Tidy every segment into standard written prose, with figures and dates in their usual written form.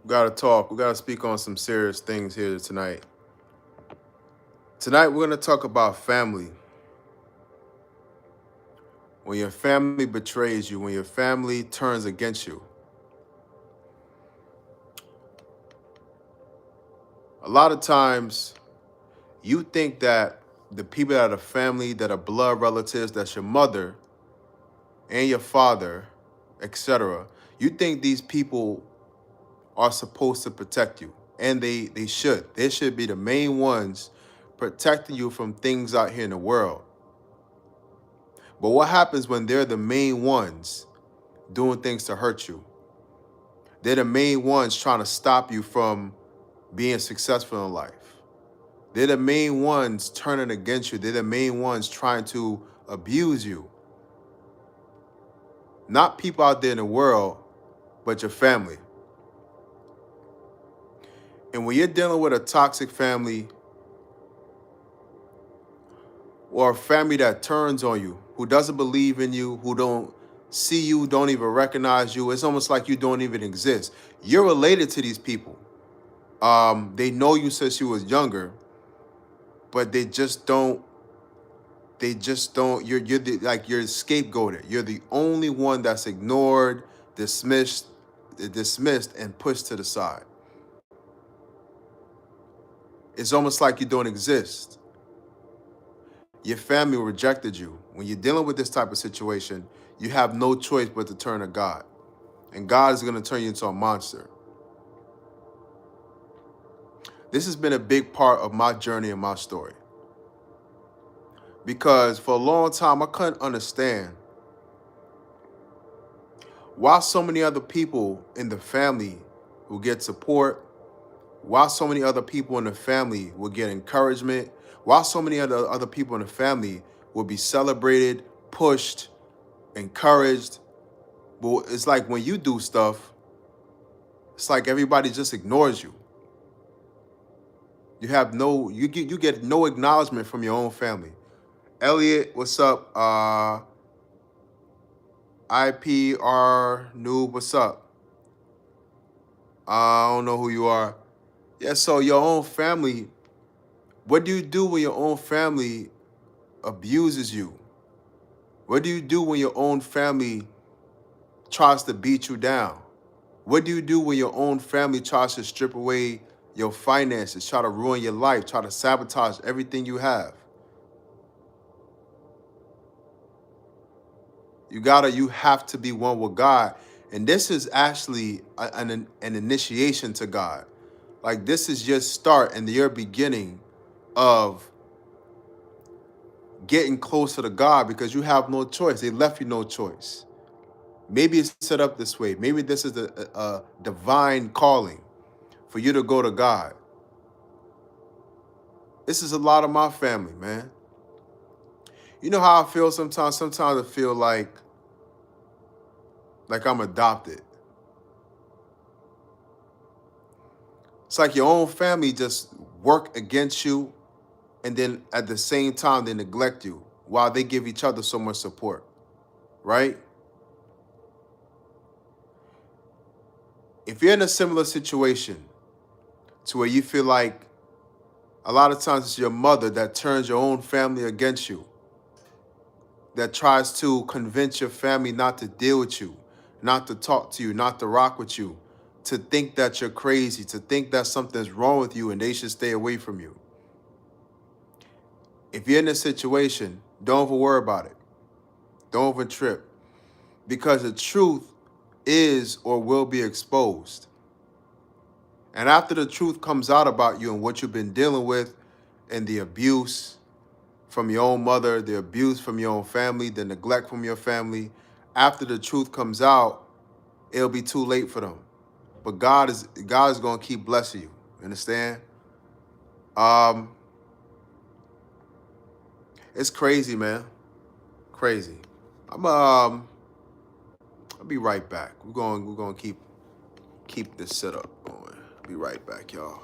We gotta talk. We gotta speak on some serious things here tonight. Tonight we're gonna talk about family. When your family betrays you, when your family turns against you. A lot of times you think that the people that are family, that are blood relatives, that's your mother and your father, etc. You think these people are supposed to protect you. And they should. They should be the main ones protecting you from things out here in the world. But what happens when they're the main ones doing things to hurt you? They're the main ones trying to stop you from being successful in life. They're the main ones turning against you. They're the main ones trying to abuse you. Not people out there in the world, but your family. And when you're dealing with a toxic family or a family that turns on you, who doesn't believe in you, who don't see you, don't even recognize you, it's almost like you don't even exist. You're related to these people. They know you since you was younger, but they just don't. They just don't. You're scapegoated. You're the only one that's ignored, dismissed, and pushed to the side. It's almost like you don't exist. Your family rejected you. When you're dealing with this type of situation, you have no choice but to turn to God. And God is going to turn you into a monster. This has been a big part of my journey and my story. Because for a long time, I couldn't understand why so many other people in the family will get support, why so many other people in the family will get encouragement, why so many other people in the family will be celebrated, pushed, encouraged. But it's like when you do stuff, it's like everybody just ignores you. You get no acknowledgement from your own family. Elliot, what's up? IPR noob, what's up? I don't know who you are. Yeah, so your own family, what do you do when your own family abuses you? What do you do when your own family tries to beat you down? What do you do when your own family tries to strip away your finances, try to ruin your life, try to sabotage everything you have? You have to be one with God. And this is actually an initiation to God. Like this is your start and your beginning of getting closer to God because you have no choice. They left you no choice. Maybe it's set up this way. Maybe this is a divine calling for you to go to God. This is a lot of my family, man. You know how I feel sometimes? Sometimes I feel like I'm adopted. It's like your own family just work against you and then at the same time they neglect you while they give each other so much support, right? If you're in a similar situation to where you feel like a lot of times it's your mother that turns your own family against you, that tries to convince your family not to deal with you, not to talk to you, not to rock with you, to think that you're crazy, to think that something's wrong with you and they should stay away from you. If you're in this situation, don't even worry about it. Don't even trip. Because the truth is or will be exposed. And after the truth comes out about you and what you've been dealing with and the abuse from your own mother, the abuse from your own family, the neglect from your family, after the truth comes out, it'll be too late for them. But God is going to keep blessing you. Understand? Um, it's crazy, man. Crazy. I'll be right back. We're going to keep this setup going. Be right back, y'all.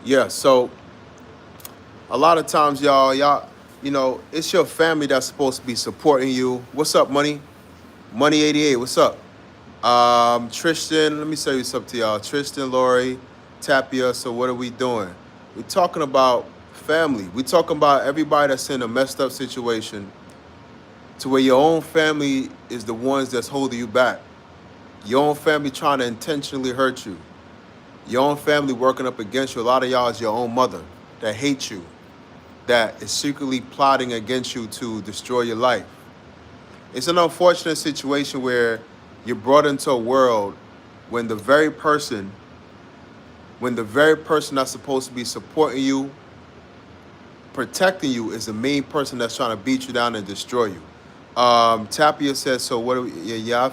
Yeah, so a lot of times, it's your family that's supposed to be supporting you. What's up, Money? Money 88, what's up? Tristan, let me say what's up to y'all. Tristan, Lori, Tapia. So what are we doing? We're talking about family. We're talking about everybody that's in a messed up situation to where your own family is the ones that's holding you back. Your own family trying to intentionally hurt you. Your own family working up against you. A lot of y'all is your own mother that hates you, that is secretly plotting against you to destroy your life. It's an unfortunate situation where you're brought into a world when the very person, that's supposed to be supporting you, protecting you, is the main person that's trying to beat you down and destroy you. Tapia says, so what do we, yeah,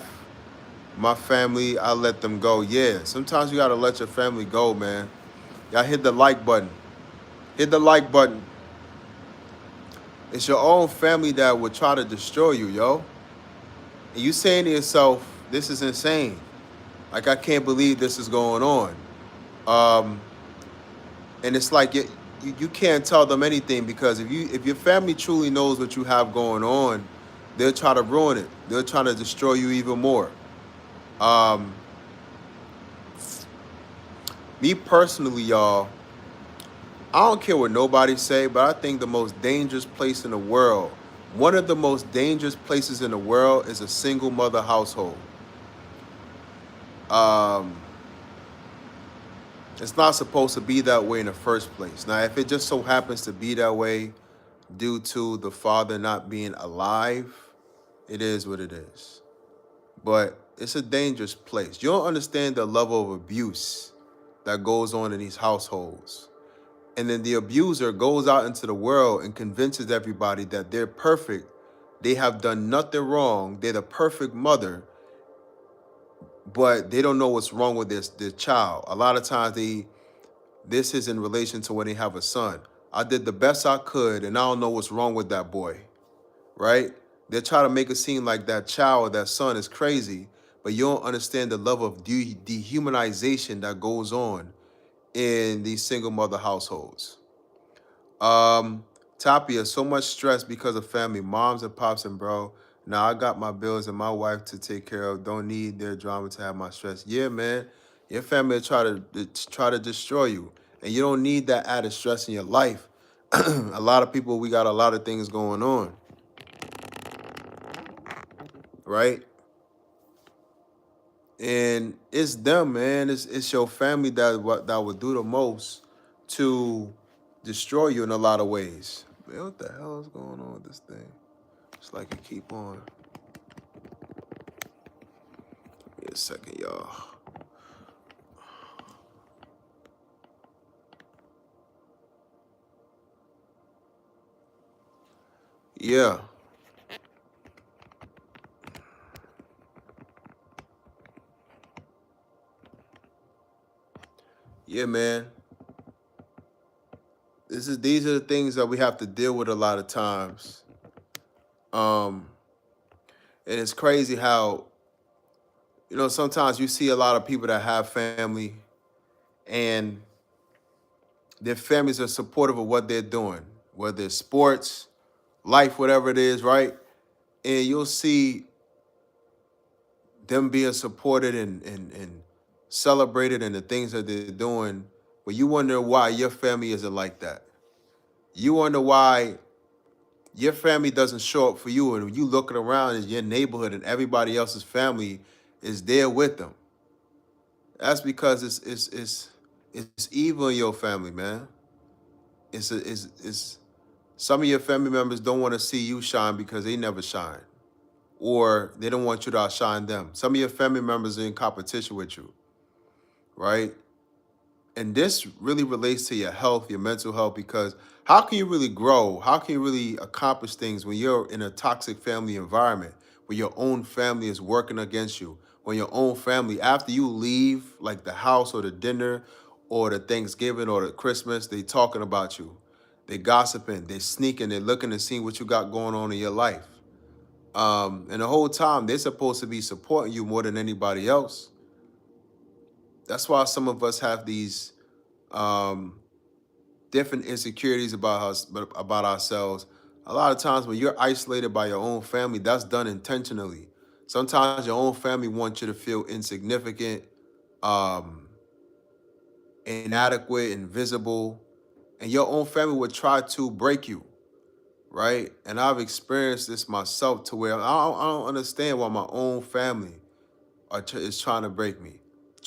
my family, I let them go. Yeah, sometimes you gotta let your family go, man. Y'all hit the like button. Hit the like button. It's your own family that would try to destroy you, yo. And you saying to yourself, this is insane. Like, I can't believe this is going on. Um, and it's like you can't tell them anything, because if your family truly knows what you have going on, they'll try to ruin it. They'll try to destroy you even more. Um, Me personally, y'all, I don't care what nobody say, but I think the most dangerous place in the world, one of the most dangerous places in the world, is a single mother household. Um, it's not supposed to be that way in the first place. Now, if it just so happens to be that way due to the father not being alive, it is what it is. But it's a dangerous place. You don't understand the level of abuse that goes on in these households. And then the abuser goes out into the world and convinces everybody that they're perfect. They have done nothing wrong. They're the perfect mother, but they don't know what's wrong with their child. A lot of times this is in relation to when they have a son. I did the best I could, and I don't know what's wrong with that boy, right? They try to make it seem like that child, that son is crazy, but you don't understand the level of dehumanization that goes on in these single mother households. Um, Tapia, so much stress because of family, moms and pops and bro. Now I got my bills and my wife to take care of. Don't need their drama to have my stress. Yeah, man, your family will try to destroy you, and you don't need that added stress in your life. A lot of people, we got a lot of things going on, right? And it's them, man. It's your family that would do the most to destroy you in a lot of ways. Man, what the hell is going on with this thing? It's like it keep on. Give me a second, y'all. Yeah. Yeah, man. These are the things that we have to deal with a lot of times. Um, and it's crazy how, sometimes you see a lot of people that have family, and their families are supportive of what they're doing, whether it's sports, life, whatever it is, right? And you'll see them being supported and celebrated in the things that they're doing, but you wonder why your family isn't like that. You wonder why your family doesn't show up for you, and when you looking around in your neighborhood and everybody else's family is there with them. That's because it's evil in your family, man. It's some of your family members don't want to see you shine because they never shine, or they don't want you to outshine them. Some of your family members are in competition with you, right? And this really relates to your health, your mental health, because how can you really grow? How can you really accomplish things when you're in a toxic family environment, where your own family is working against you, when your own family, after you leave, like the house or the dinner or the Thanksgiving or the Christmas, they talking about you. They gossiping, they sneaking, they're looking to see what you got going on in your life. And the whole time, they're supposed to be supporting you more than anybody else. That's why some of us have these different insecurities about ourselves. A lot of times when you're isolated by your own family, that's done intentionally. Sometimes your own family wants you to feel insignificant, um, inadequate, invisible, and your own family would try to break you, right? And I've experienced this myself to where I don't understand why my own family is trying to break me,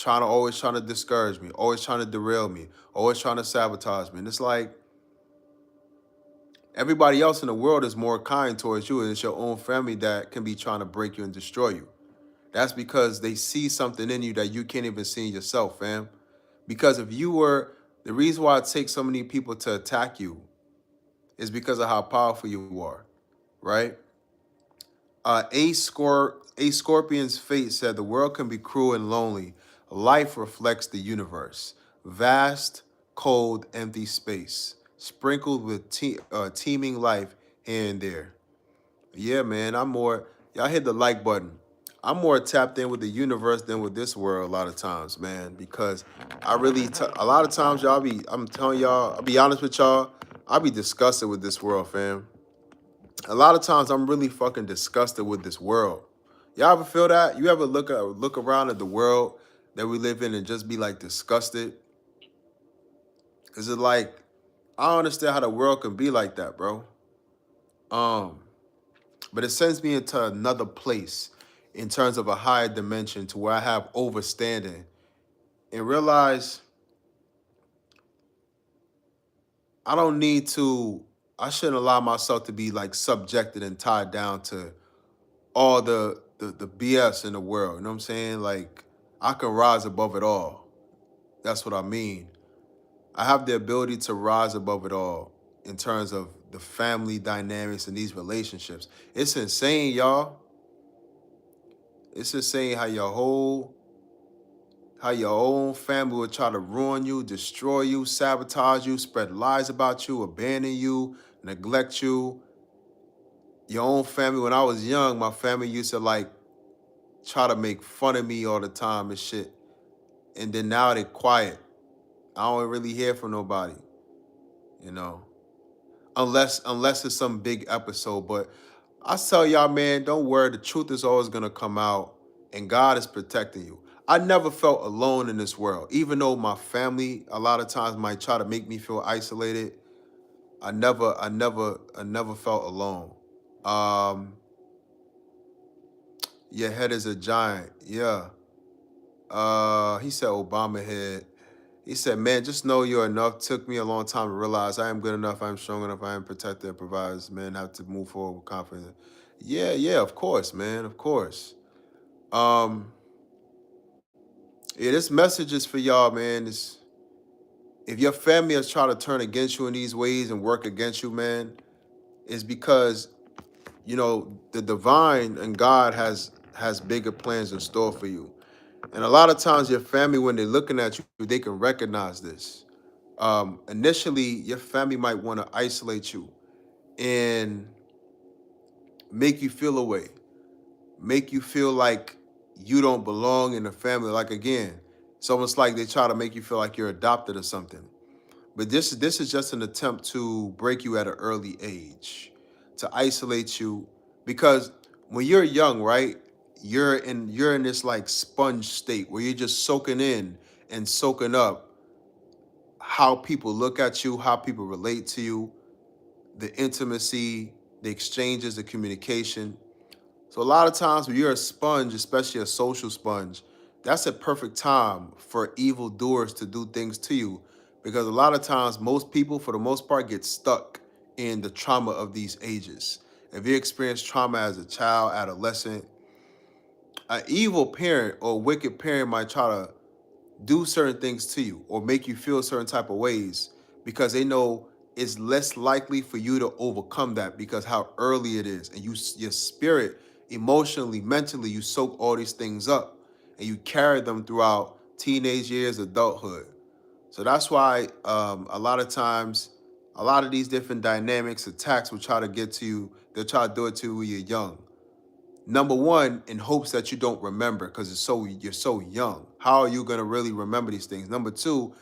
always trying to discourage me, always trying to derail me, always trying to sabotage me. And it's like everybody else in the world is more kind towards you, and it's your own family that can be trying to break you and destroy you. That's because they see something in you that you can't even see in yourself, fam. Because if you were, the reason why it takes so many people to attack you is because of how powerful you are, right? A Scorpion's fate said the world can be cruel and lonely. Life reflects the universe. Vast, cold, empty space, sprinkled with teeming life here and there. Yeah, man, y'all hit the like button. I'm more tapped in with the universe than with this world a lot of times, man, because a lot of times, I'm telling y'all, I'll be honest with y'all, I'll be disgusted with this world, fam. A lot of times I'm really fucking disgusted with this world. Y'all ever feel that? You ever look around at the world that we live in and just be like disgusted? Cause it's like I don't understand how the world can be like that, bro. Um, but it sends me into another place in terms of a higher dimension to where I have overstanding and realize I don't need to. I shouldn't allow myself to be like subjected and tied down to all the BS in the world. You know what I'm saying? Like I can rise above it all. That's what I mean. I have the ability to rise above it all in terms of the family dynamics and these relationships. It's insane, y'all. It's insane how your own family will try to ruin you, destroy you, sabotage you, spread lies about you, abandon you, neglect you. Your own family. When I was young, my family used to like try to make fun of me all the time and shit. And then now they quiet. I don't really hear from nobody, you know, unless it's some big episode. But I tell y'all, man, don't worry. The truth is always gonna come out, and God is protecting you. I never felt alone in this world, even though my family a lot of times might try to make me feel isolated. I never felt alone. Um, your head is a giant. Yeah. He said Obama head. He said, man, just know you're enough. Took me a long time to realize I am good enough. I am strong enough. I am protected and provides. Man, have to move forward with confidence. Yeah, yeah, of course, man. Of course. Um, yeah, this message is for y'all, man. If your family is trying to turn against you in these ways and work against you, man, it's because, you know, the divine and God has bigger plans in store for you. And a lot of times your family, when they're looking at you, they can recognize this. Initially, your family might want to isolate you and make you feel away, make you feel like you don't belong in the family. Like again, it's almost like they try to make you feel like you're adopted or something. But this is just an attempt to break you at an early age, to isolate you, because when you're young, right, you're in this like sponge state where you're just soaking in and soaking up how people look at you, how people relate to you, the intimacy, the exchanges, the communication. So a lot of times when you're a sponge, especially a social sponge, that's a perfect time for evildoers to do things to you. Because a lot of times most people, for the most part, get stuck in the trauma of these ages. If you experience trauma as a child, adolescent, an evil parent or wicked parent might try to do certain things to you or make you feel certain type of ways because they know it's less likely for you to overcome that because how early it is, and your spirit emotionally, mentally, you soak all these things up and you carry them throughout teenage years, adulthood. So that's why a lot of times a lot of these different dynamics, attacks will try to get to you. They'll try to do it to you when you're young. Number one, in hopes that you don't remember because you're so young. How are you gonna really remember these things? Number two,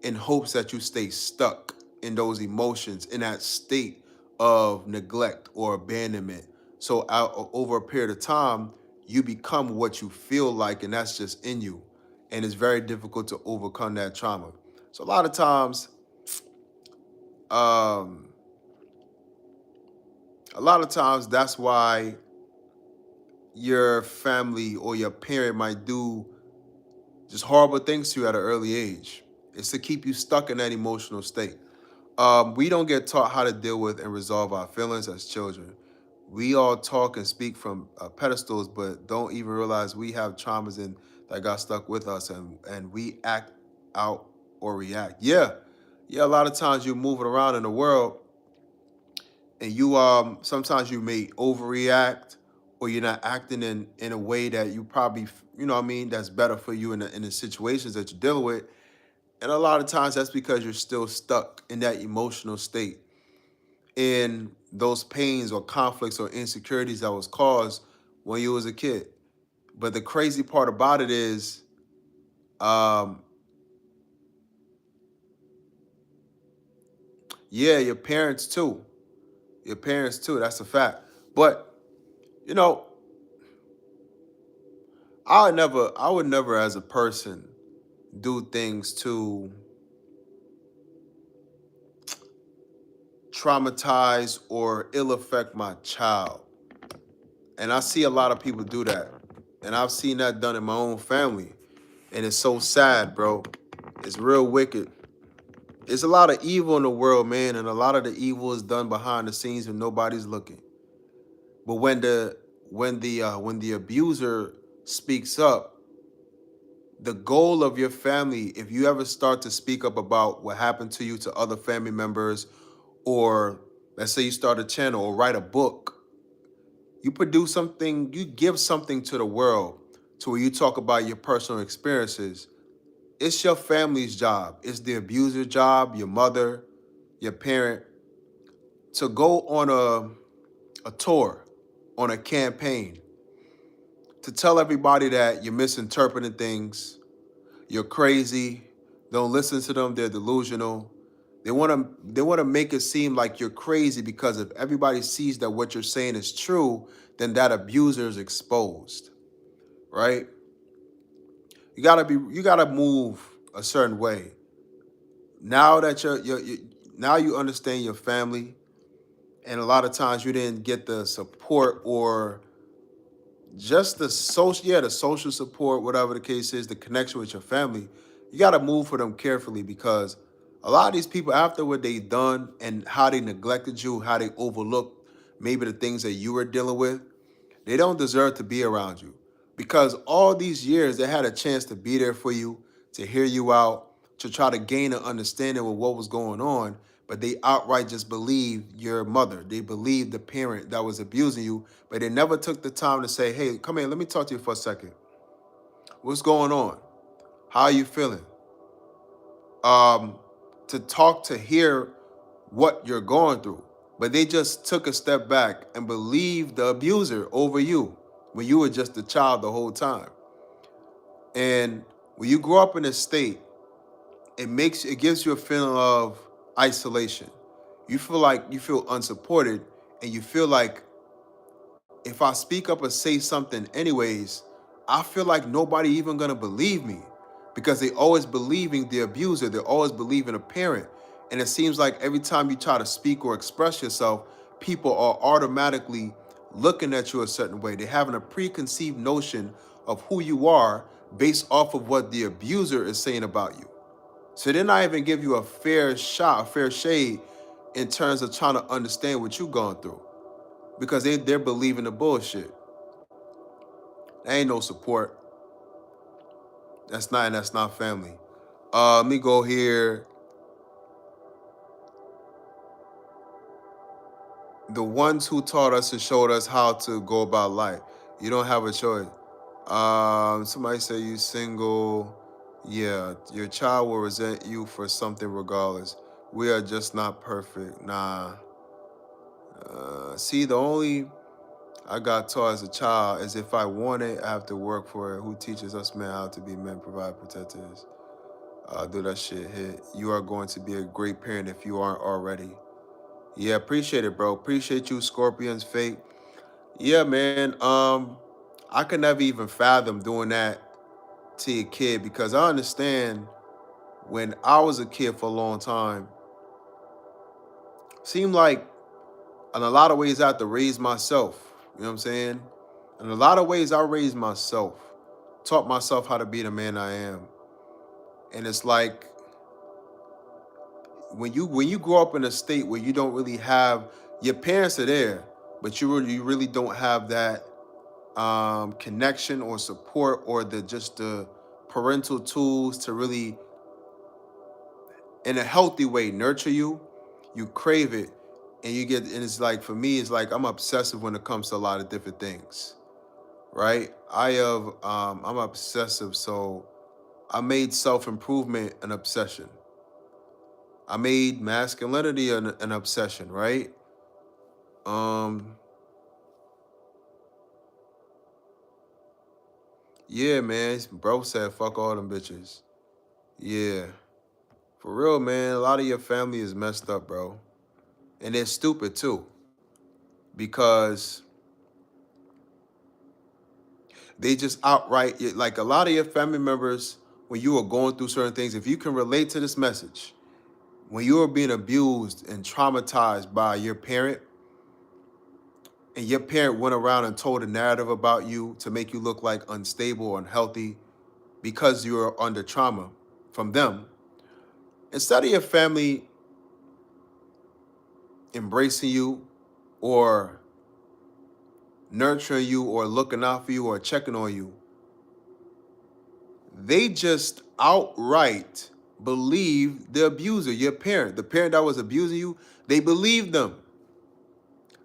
in hopes that you stay stuck in those emotions, in that state of neglect or abandonment. So over a period of time, you become what you feel like, and that's just in you. And it's very difficult to overcome that trauma. So um, a lot of times that's why your family or your parent might do just horrible things to you at an early age. It's to keep you stuck in that emotional state. We don't get taught how to deal with and resolve our feelings as children. We all talk and speak from pedestals, but don't even realize we have traumas and that got stuck with us, and we act out or react. Yeah, yeah. A lot of times you're moving around in the world, and you sometimes you may overreact, or you're not acting in a way that you probably, you know what I mean, that's better for you in the situations that you're dealing with. And a lot of times that's because you're still stuck in that emotional state, in those pains or conflicts or insecurities that was caused when you was a kid. But the crazy part about it is, um, yeah, your parents too. Your parents too. That's a fact. But you know, I would never, as a person, do things to traumatize or ill affect my child. And I see a lot of people do that. And I've seen that done in my own family. And it's so sad, bro. It's real wicked. There's a lot of evil in the world, man, and a lot of the evil is done behind the scenes when nobody's looking. But when the abuser speaks up, the goal of your family, if you ever start to speak up about what happened to you to other family members, or let's say you start a channel or write a book, you produce something, you give something to the world to where you talk about your personal experiences. It's your family's job. It's the abuser's job, your mother, your parent, to go on a tour, on a campaign, to tell everybody that you're misinterpreting things, you're crazy, don't listen to them, they're delusional. They want to make it seem like you're crazy, because if everybody sees that what you're saying is true, then that abuser is exposed, right? You gotta move a certain way. Now that now you understand your family, and a lot of times you didn't get the support or just the social support, whatever the case is, the connection with your family. You got to move for them carefully, because a lot of these people, after what they done and how they neglected you, how they overlooked maybe the things that you were dealing with, they don't deserve to be around you, because all these years they had a chance to be there for you, to hear you out, to try to gain an understanding of what was going on. But they outright just believed your mother. They believed the parent that was abusing you, but they never took the time to say, hey, come here, let me talk to you for a second. What's going on? How are you feeling? Um, to talk, to hear what you're going through. But they just took a step back and believed the abuser over you when you were just a child the whole time. And when you grow up in a state, it gives you a feeling of isolation. You feel unsupported, and you feel like, if I speak up or say something anyways, I feel like nobody even gonna believe me, because they always believing the abuser, they're always believing a parent. And it seems like every time you try to speak or express yourself, people are automatically looking at you a certain way. They're having a preconceived notion of who you are based off of what the abuser is saying about you. So they're not even give you a fair shot, a fair shade, in terms of trying to understand what you're going through, because they're believing the bullshit. There ain't no support. That's not family. Let me go here. The ones who taught us and showed us how to go about life. You don't have a choice. Somebody say you single. Yeah, your child will resent you for something regardless. We are just not perfect. Nah. See, the only I got taught as a child is, if I want it, I have to work for it. Who teaches us men how to be men, provide, protectors? Do that shit hit. You are going to be a great parent if you aren't already. Yeah, appreciate it, bro. Appreciate you, Scorpion's fate. Yeah, man. I could never even fathom doing that to your kid because I understand when I was a kid for a long time, seemed like in a lot of ways I had to raise myself. You know what I'm saying? In a lot of ways I raised myself, taught myself how to be the man I am. And it's like when you grow up in a state where you don't really have your parents are there, but you really don't have that connection or support or the parental tools to really in a healthy way nurture you. You crave it, and you get and it's like for me it's like I'm obsessive when it comes to a lot of different things, right? I'm obsessive, so I made self-improvement an obsession. I made masculinity an obsession, right? um yeah, man, bro said fuck all them bitches. Yeah, for real, man, a lot of your family is messed up, bro, and they're stupid too because they just outright like a lot of your family members when you are going through certain things, if you can relate to this message, when you are being abused and traumatized by your parent, and your parent went around and told a narrative about you to make you look like unstable or unhealthy because you're under trauma from them, instead of your family embracing you or nurturing you or looking out for you or checking on you, they just outright believe the abuser, your parent, the parent that was abusing you, they believed them.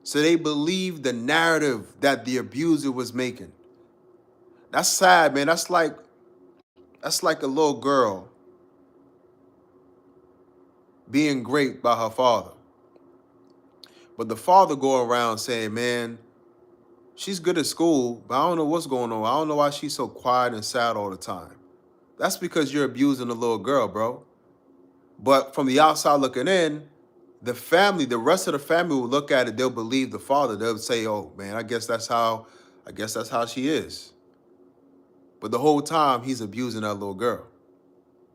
So they believed the narrative that the abuser was making. That's sad, man. That's like a little girl being raped by her father. But the father go around saying, man, she's good at school, but I don't know what's going on. I don't know why she's so quiet and sad all the time. That's because you're abusing the little girl, bro. But from the outside looking in, the family, the rest of the family will look at it, they'll believe the father. They'll say, oh man, I guess that's how she is. But the whole time he's abusing that little girl.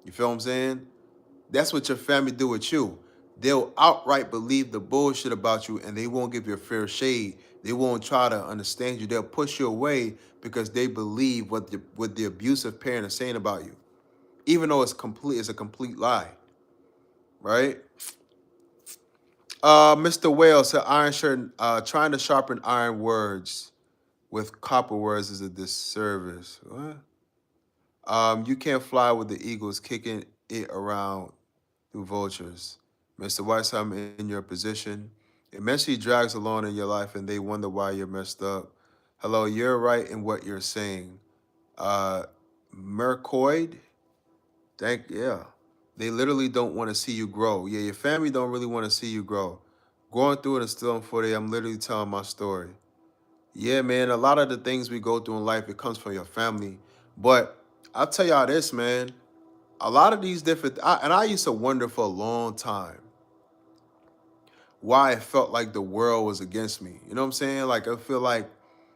You feel what I'm saying? That's what your family do with you. They'll outright believe the bullshit about you and they won't give you a fair shade. They won't try to understand you. They'll push you away because they believe what the abusive parent is saying about you. Even though it's a complete lie. Right? Mr. Whale said iron shirt, trying to sharpen iron words with copper words is a disservice. What? You can't fly with the eagles kicking it around through vultures. Mr. Weiss, I'm in your position. It mentally drags along in your life and they wonder why you're messed up. Hello, you're right in what you're saying. Uh, Mercoid, yeah. They literally don't want to see you grow. Yeah, your family don't really want to see you grow. Going through it and still in 40, I'm literally telling my story. Yeah, man, a lot of the things we go through in life, it comes from your family. But I'll tell y'all this, man. A lot of these and I used to wonder for a long time why it felt like the world was against me. You know what I'm saying? Like, I feel like,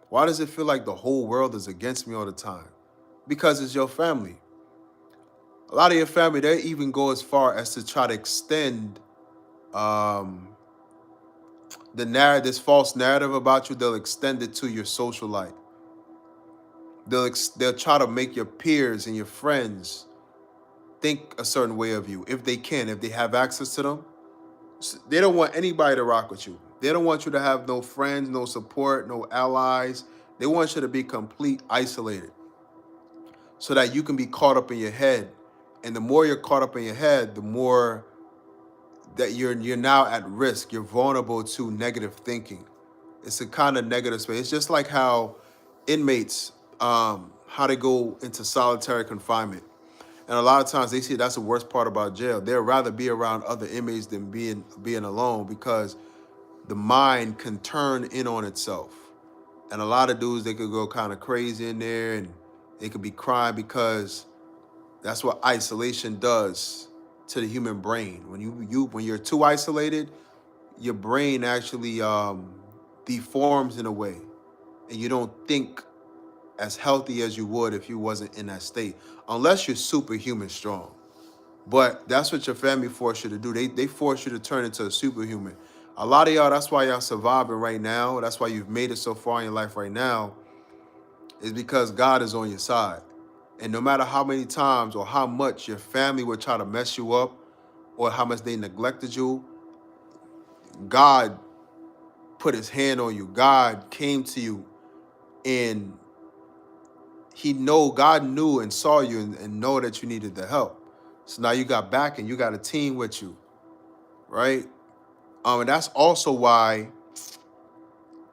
why does it feel like the whole world is against me all the time? Because it's your family. A lot of your family, they even go as far as to try to extend um, this false narrative about you. They'll extend it to your social life. They'll try to make your peers and your friends think a certain way of you if they can, if they have access to them. They don't want anybody to rock with you. They don't want you to have no friends, no support, no allies. They want you to be complete isolated so that you can be caught up in your head. And the more you're caught up in your head, the more that you're now at risk. You're vulnerable to negative thinking. It's a kind of negative space. It's just like how inmates, how they go into solitary confinement. And a lot of times they see that's the worst part about jail. They'd rather be around other inmates than being alone because the mind can turn in on itself. And a lot of dudes, they could go kind of crazy in there and they could be crying because That's what isolation does to the human brain. When you're too isolated, your brain actually deforms in a way, and you don't think as healthy as you would if you wasn't in that state, unless you're superhuman strong. But that's what your family force you to do. They force you to turn into a superhuman. A lot of y'all, that's why y'all surviving right now. That's why you've made it so far in your life right now, is because God is on your side. And no matter how many times or how much your family would try to mess you up or how much they neglected you, God put his hand on you. God came to you, and God knew and saw you, and know that you needed the help. So now you got back and you got a team with you, right? And that's also why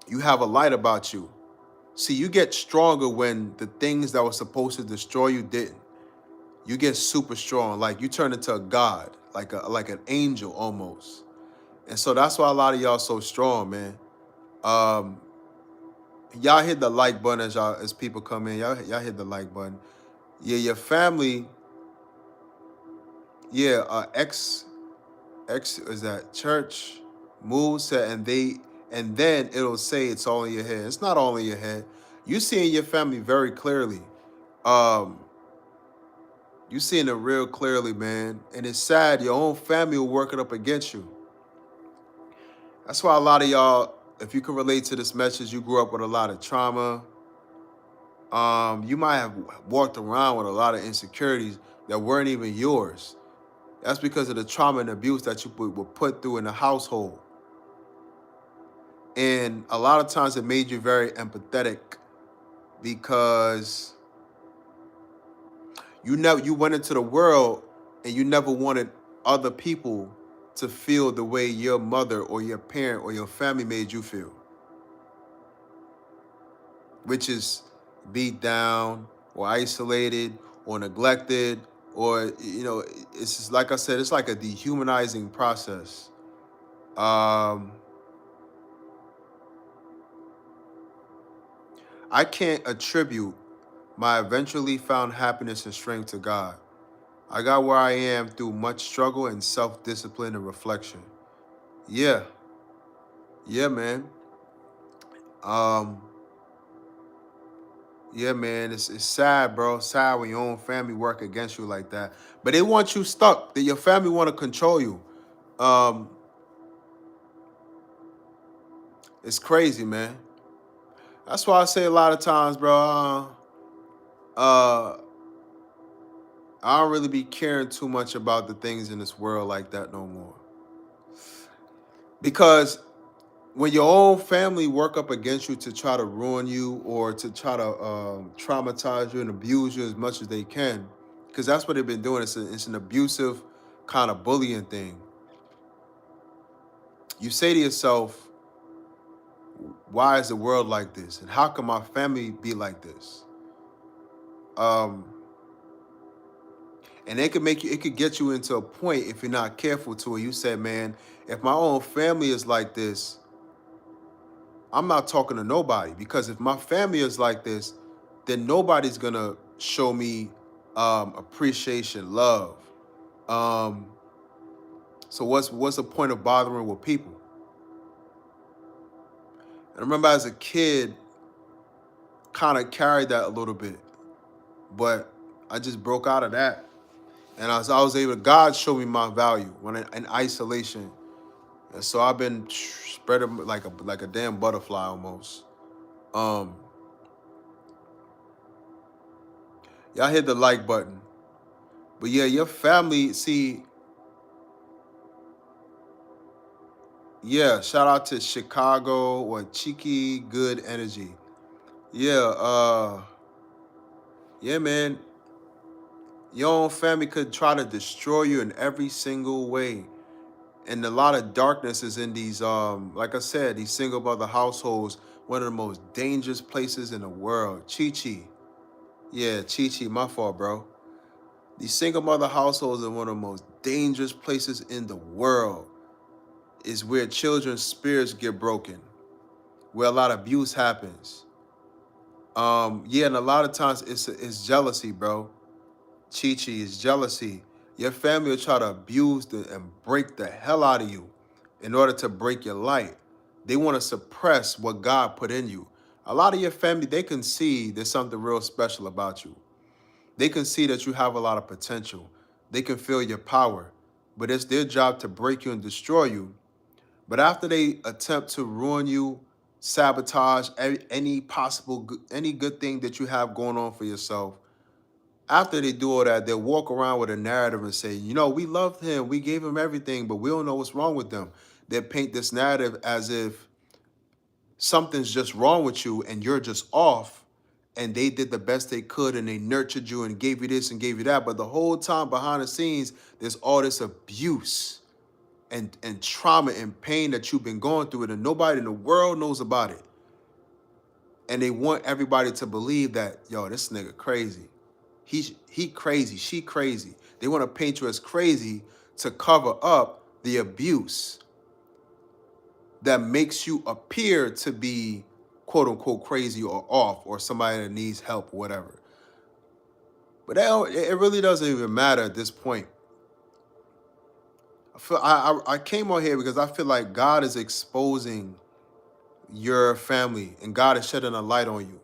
you have a light about you. See, you get stronger when the things that were supposed to destroy you didn't. You get super strong, like you turn into a god, like an angel almost. And so that's why a lot of y'all so strong, man. Um, y'all hit the like button as people come in. Y'all hit the like button. Yeah, your family. Yeah, X is that church moves to, and then it'll say it's all in your head. It's not all in your head. You seeing your family very clearly. Um, you seeing it real clearly, man. And it's sad your own family will work it up against you. That's why a lot of y'all, if you can relate to this message, you grew up with a lot of trauma. You might have walked around with a lot of insecurities that weren't even yours. That's because of the trauma and abuse that you were put through in the household. And a lot of times it made you very empathetic because you went into the world and you never wanted other people to feel the way your mother or your parent or your family made you feel, which is beat down or isolated or neglected, or it's just, like I said, it's like a dehumanizing process. um I can't attribute my eventually found happiness and strength to God. I got where I am through much struggle and self-discipline and reflection. Yeah, yeah, man. um Yeah, man, it's sad, bro. It's sad when your own family work against you like that. But they want you stuck. That your family want to control you. Um, it's crazy, man. That's why I say a lot of times, bro. Uh, I don't really be caring too much about the things in this world like that no more. Because when your own family work up against you to try to ruin you or to try to traumatize you and abuse you as much as they can, because that's what they've been doing. It's an abusive kind of bullying thing. You say to yourself, why is the world like this? And how can my family be like this? Um, and it could get you into a point if you're not careful to it. You say, man, if my own family is like this, I'm not talking to nobody, because if my family is like this, then nobody's gonna show me appreciation, love. Um, so what's the point of bothering with people? And I remember as a kid, kind of carried that a little bit, but I just broke out of that, and I was able. God showed me my value when in isolation, and so I've been spreading like a damn butterfly almost. Um, y'all hit the like button, but yeah, your family. See, yeah, shout out to Chicago or Cheeky Good Energy. Yeah, yeah, man. Your own family could try to destroy you in every single way. And a lot of darkness is in these, like I said, these single mother households, one of the most dangerous places in the world. Chi-Chi. Yeah, Chi-Chi, my fault, bro. These single mother households are one of the most dangerous places in the world. Is where children's spirits get broken, where a lot of abuse happens. Yeah, and a lot of times it's jealousy, bro. Chi-Chi, is jealousy. Your family will try to abuse and break the hell out of you in order to break your light. They want to suppress what God put in you. A lot of your family, they can see there's something real special about you. They can see that you have a lot of potential. They can feel your power. But it's their job to break you and destroy you. But after they attempt to ruin you, sabotage any possible, any good thing that you have going on for yourself, after they do all that, they'll walk around with a narrative and say, you know, we loved him, we gave him everything, but we don't know what's wrong with them. They paint this narrative as if something's just wrong with you and you're just off, and they did the best they could and they nurtured you and gave you this and gave you that. But the whole time behind the scenes, there's all this abuse and trauma and pain that you've been going through, and nobody in the world knows about it. And they want everybody to believe that, yo, this nigga crazy. He crazy, she crazy. They want to paint you as crazy to cover up the abuse that makes you appear to be quote unquote crazy or off or somebody that needs help or whatever. But it really doesn't even matter at this point. I came on here because I feel like God is exposing your family and God is shedding a light on you.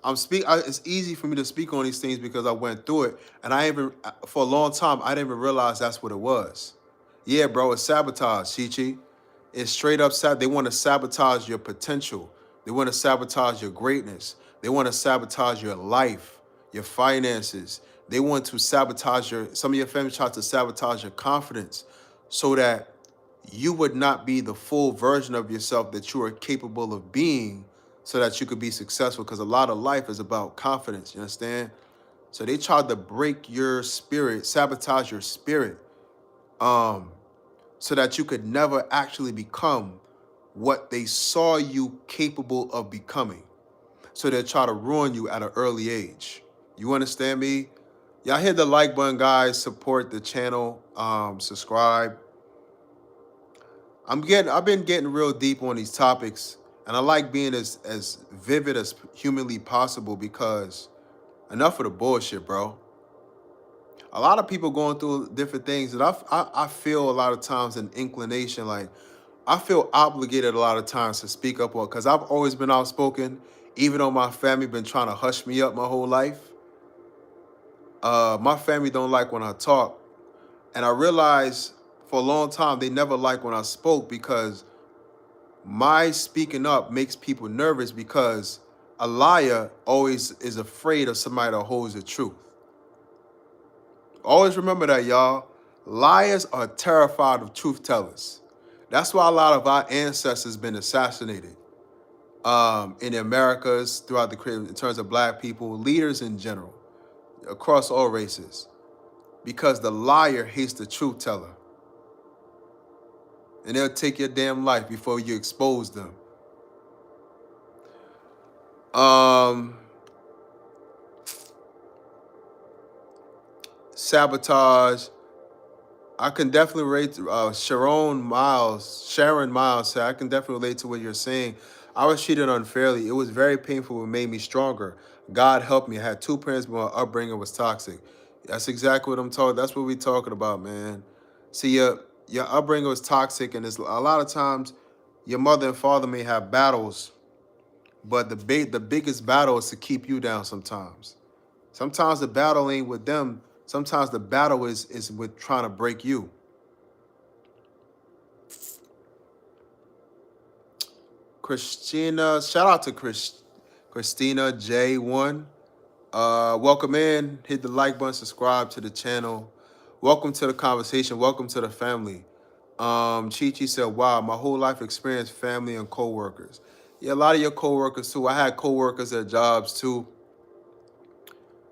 It's easy for me to speak on these things because I went through it, and for a long time I didn't even realize that's what it was. Yeah, bro, it's sabotage, Chi-Chi. It's straight up They want to sabotage your potential. They want to sabotage your greatness. They want to sabotage your life, your finances. They want to sabotage some of your family tries to sabotage your confidence so that you would not be the full version of yourself that you are capable of being so that you could be successful. Because a lot of life is about confidence, you understand? So they tried to break your spirit, sabotage your spirit, so that you could never actually become what they saw you capable of becoming. So they try to ruin you at an early age. You understand me? Y'all hit the like button, guys. Support the channel. Subscribe. I've been getting real deep on these topics, and I like being as vivid as humanly possible because enough of the bullshit, bro. A lot of people going through different things, and I feel a lot of times an inclination, like I feel obligated a lot of times to speak up on, because I've always been outspoken, even though my family been trying to hush me up my whole life. My family don't like when I talk, and I realized for a long time they never liked when I spoke because my speaking up makes people nervous because a liar always is afraid of somebody that holds the truth. Always remember that, y'all. Liars are terrified of truth tellers. That's why a lot of our ancestors been assassinated in the Americas, throughout the Caribbean, in terms of black people, leaders in general, across all races, because the liar hates the truth teller. And they'll take your damn life before you expose them. Sabotage. I can definitely relate to Sharon Miles said, I can definitely relate to what you're saying. I was treated unfairly. It was very painful. It made me stronger. God helped me. I had two parents, but my upbringing was toxic. That's exactly what I'm talking. That's what we're talking about, man. See, your upbringing was toxic, and it's a lot of times your mother and father may have battles, but the biggest battle is to keep you down sometimes. Sometimes the battle ain't with them. Sometimes the battle is with trying to break you. Christina, shout out to Christina J1. Welcome in. Hit the like button, subscribe to the channel. Welcome to the conversation. Welcome to the family. Chi-Chi said, wow, my whole life experience, family and co-workers. Yeah, a lot of your co-workers too. I had co-workers at jobs too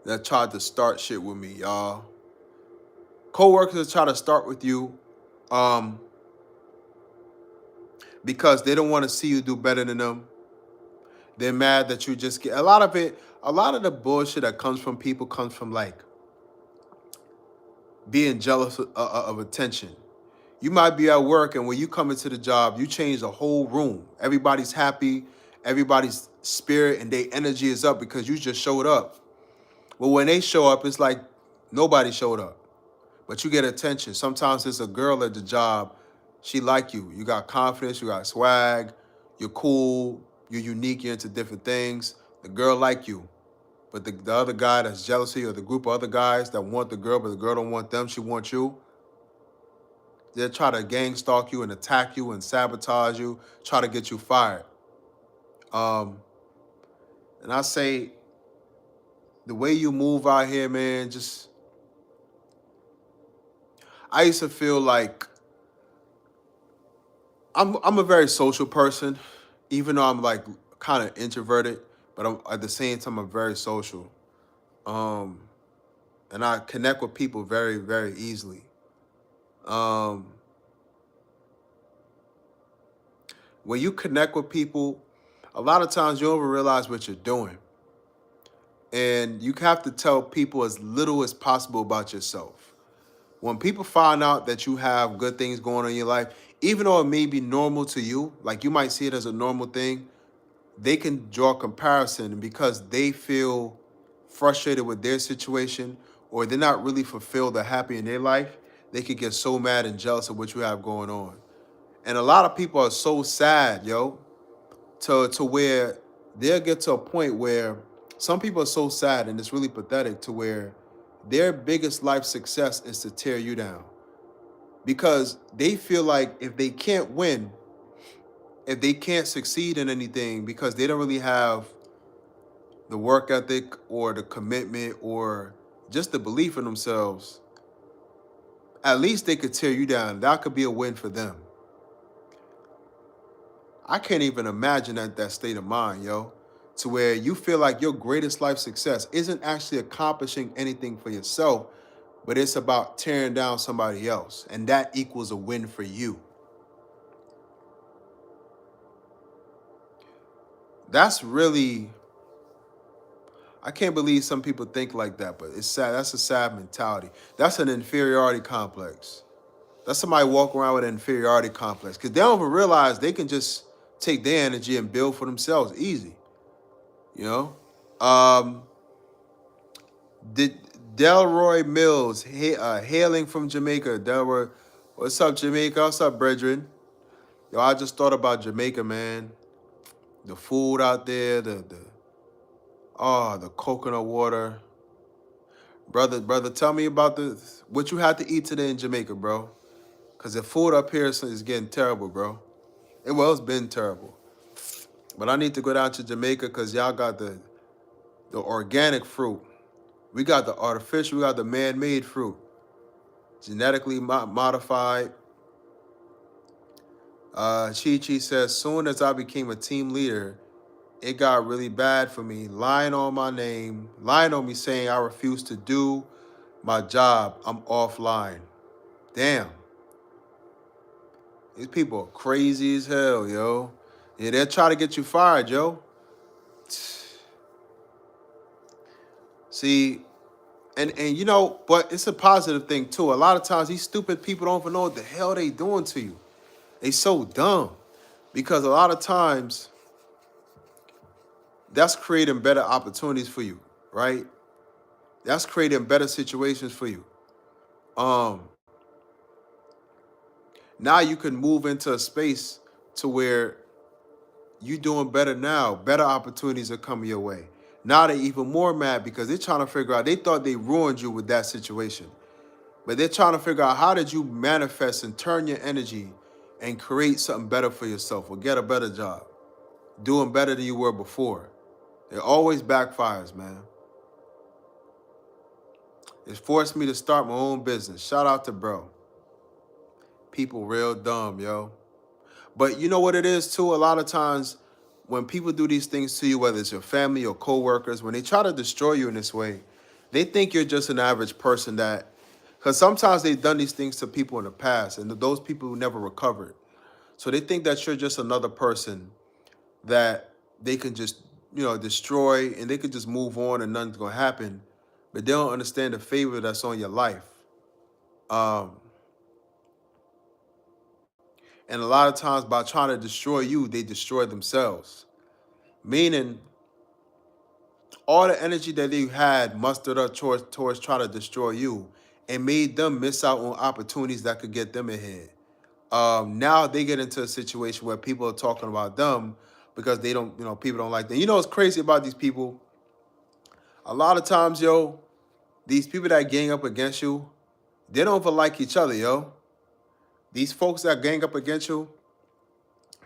that tried to start shit with me, y'all. Co-workers try to start with you because they don't want to see you do better than them. They're mad that you just get a lot of the bullshit that comes from people comes from like being jealous of attention. You might be at work, and when you come into the job, you change the whole room. Everybody's happy, everybody's spirit and their energy is up because you just showed up. But when they show up, it's like nobody showed up. But you get attention. Sometimes it's a girl at the job. She like you. You got confidence. You got swag. You're cool. You're unique. You're into different things. The girl like you. But the other guy that's jealousy, or the group of other guys that want the girl, but the girl don't want them, she wants you. They'll try to gang stalk you and attack you and sabotage you, try to get you fired. Um, and I say, the way you move out here, man, just, I used to feel like I'm a very social person, even though I'm like kind of introverted, but I'm at the same time I'm very social. Um, and I connect with people very, very easily. Um, when you connect with people, a lot of times you don't even realize what you're doing. And you have to tell people as little as possible about yourself. When people find out that you have good things going on in your life, even though it may be normal to you, like you might see it as a normal thing, they can draw a comparison, and because they feel frustrated with their situation, or they're not really fulfilled or happy in their life, they could get so mad and jealous of what you have going on. And a lot of people are so sad, yo, to where they'll get to a point where some people are so sad, and it's really pathetic, to where their biggest life success is to tear you down, because they feel like if they can't win, if they can't succeed in anything, because they don't really have the work ethic or the commitment or just the belief in themselves, at least they could tear you down. That could be a win for them. I can't even imagine that state of mind, yo, to where you feel like your greatest life success isn't actually accomplishing anything for yourself, but it's about tearing down somebody else. And that equals a win for you. That's really, I can't believe some people think like that, but it's sad. That's a sad mentality. That's an inferiority complex. That's somebody walking around with an inferiority complex, because they don't even realize they can just take their energy and build for themselves easy. You know? Did Delroy Mills, hailing from Jamaica. Delroy, what's up, Jamaica? What's up, brethren? Yo, I just thought about Jamaica, man. The food out there, the coconut water. Brother, tell me about what you had to eat today in Jamaica, bro. Cause the food up here is getting terrible, bro. It's been terrible. But I need to go down to Jamaica because y'all got the organic fruit. We got the artificial, we got the man-made fruit. Genetically modified. Chi Chi says, soon as I became a team leader, it got really bad for me. Lying on my name, lying on me saying I refuse to do my job. I'm offline. Damn. These people are crazy as hell, yo. Yeah, they'll try to get you fired, yo. See, and you know, but it's a positive thing too. A lot of times these stupid people don't even know what the hell they doing to you. They so dumb. Because a lot of times that's creating better opportunities for you, right? That's creating better situations for you. Um, Now you can move into a space to where you doing better now. Better opportunities are coming your way. Now they're even more mad because they're trying to figure out, they thought they ruined you with that situation. But they're trying to figure out, how did you manifest and turn your energy and create something better for yourself, or get a better job, doing better than you were before. It always backfires, man. It forced me to start my own business. Shout out to bro. People real dumb, yo. But you know what it is too? A lot of times when people do these things to you, whether it's your family or coworkers, when they try to destroy you in this way, they think you're just an average person that, because sometimes they've done these things to people in the past, and those people who never recovered. So they think that you're just another person that they can just, destroy, and they could just move on and nothing's gonna happen. But they don't understand the favor that's on your life. Um, and a lot of times by trying to destroy you, they destroy themselves. Meaning, all the energy that they had mustered up towards trying to destroy you and made them miss out on opportunities that could get them ahead. Now they get into a situation where people are talking about them because they don't, people don't like them. You know what's crazy about these people? A lot of times, yo, these people that gang up against you, they don't even like each other, yo. These folks that gang up against you,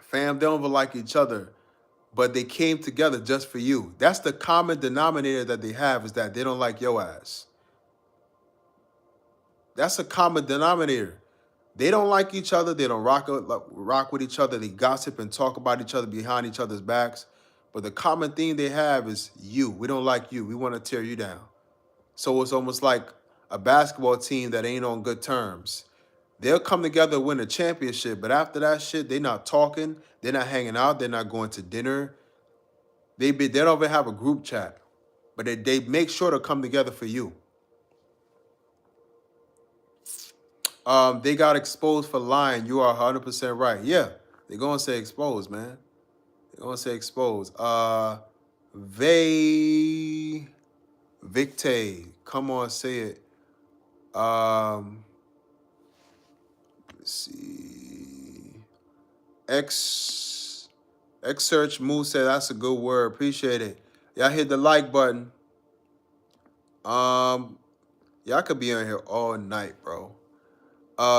fam, they don't even like each other, but they came together just for you. That's the common denominator that they have, is that they don't like your ass. That's a common denominator. They don't like each other. They don't rock with each other. They gossip and talk about each other behind each other's backs. But the common thing they have is you. We don't like you. We want to tear you down. So it's almost like a basketball team that ain't on good terms. They'll come together and win a championship, but after that shit, they're not talking. They're not hanging out. They're not going to dinner. They don't even have a group chat, but they make sure to come together for you. They got exposed for lying. You are 100% right. Yeah, they're going to say exposed, man. They're going to say exposed. Victe. Come on, say it. Let's see. Search Moose said that's a good word. Appreciate it. Y'all hit the like button. Y'all could be on here all night, bro.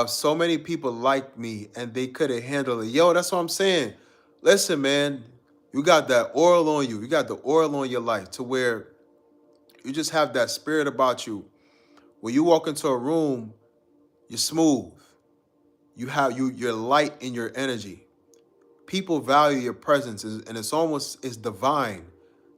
So many people like me and they couldn't handle it. Yo, that's what I'm saying. Listen, man, you got that oil on you. You got the oil on your life to where you just have that spirit about you. When you walk into a room, you're smooth. You're light in your energy. People value your presence, and it's divine,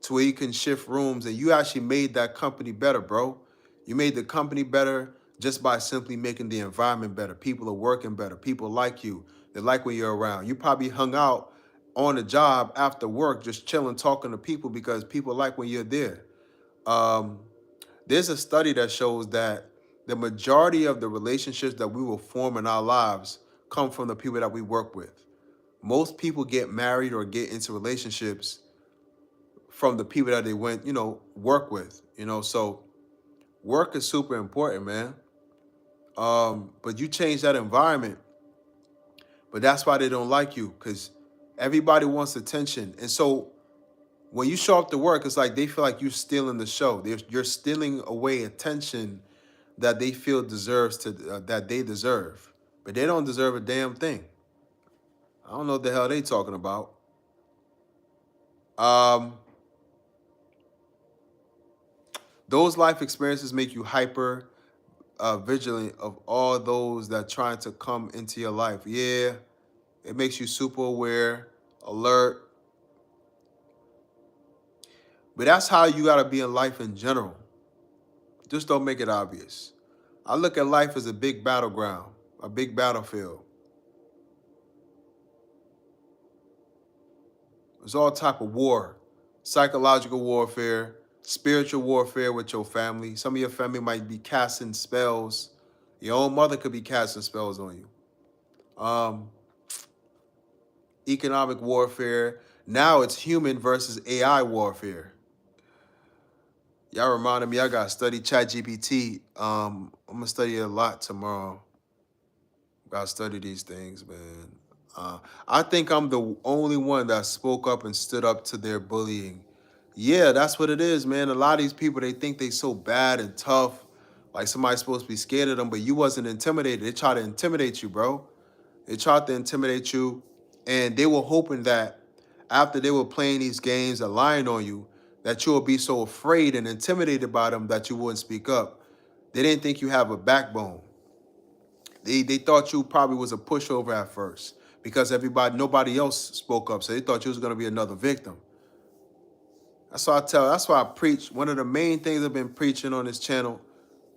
to where you can shift rooms, and you actually made that company better, bro. You made the company better just by simply making the environment better. People are working better. People like you. They like when you're around. You probably hung out on the job after work, just chilling, talking to people because people like when you're there. There's a study that shows that the majority of the relationships that we will form in our lives come from the people that we work with. Most people get married or get into relationships from the people that they went, work with, so work is super important, man. But you change that environment, but that's why they don't like you, because everybody wants attention. And so when you show up to work, it's like they feel like you're stealing the show. You're stealing away attention that they feel that they deserve, but they don't deserve a damn thing. I don't know what the hell they talking about. Those life experiences make you hyper vigilant of all those that trying to come into your life. Yeah, it makes you super aware, alert. But that's how you got to be in life in general. Just don't make it obvious. I look at life as a big battleground, a big battlefield. There's all type of war, psychological warfare, spiritual warfare with your family. Some of your family might be casting spells. Your own mother could be casting spells on you. Economic warfare. Now it's human versus AI warfare. Y'all reminded me I got to study ChatGPT. I'm going to study it a lot tomorrow. Got to study these things, man. I think I'm the only one that spoke up and stood up to their bullying. Yeah, that's what it is, man. A lot of these people, they think they so bad and tough, like somebody's supposed to be scared of them, but you wasn't intimidated. They tried to intimidate you, bro. They tried to intimidate you, and they were hoping that after they were playing these games and lying on you, that you would be so afraid and intimidated by them that you wouldn't speak up. They didn't think you have a backbone. They thought you probably was a pushover at first because nobody else spoke up, so they thought you was gonna be another victim. That's why I preach. One of the main things I've been preaching on this channel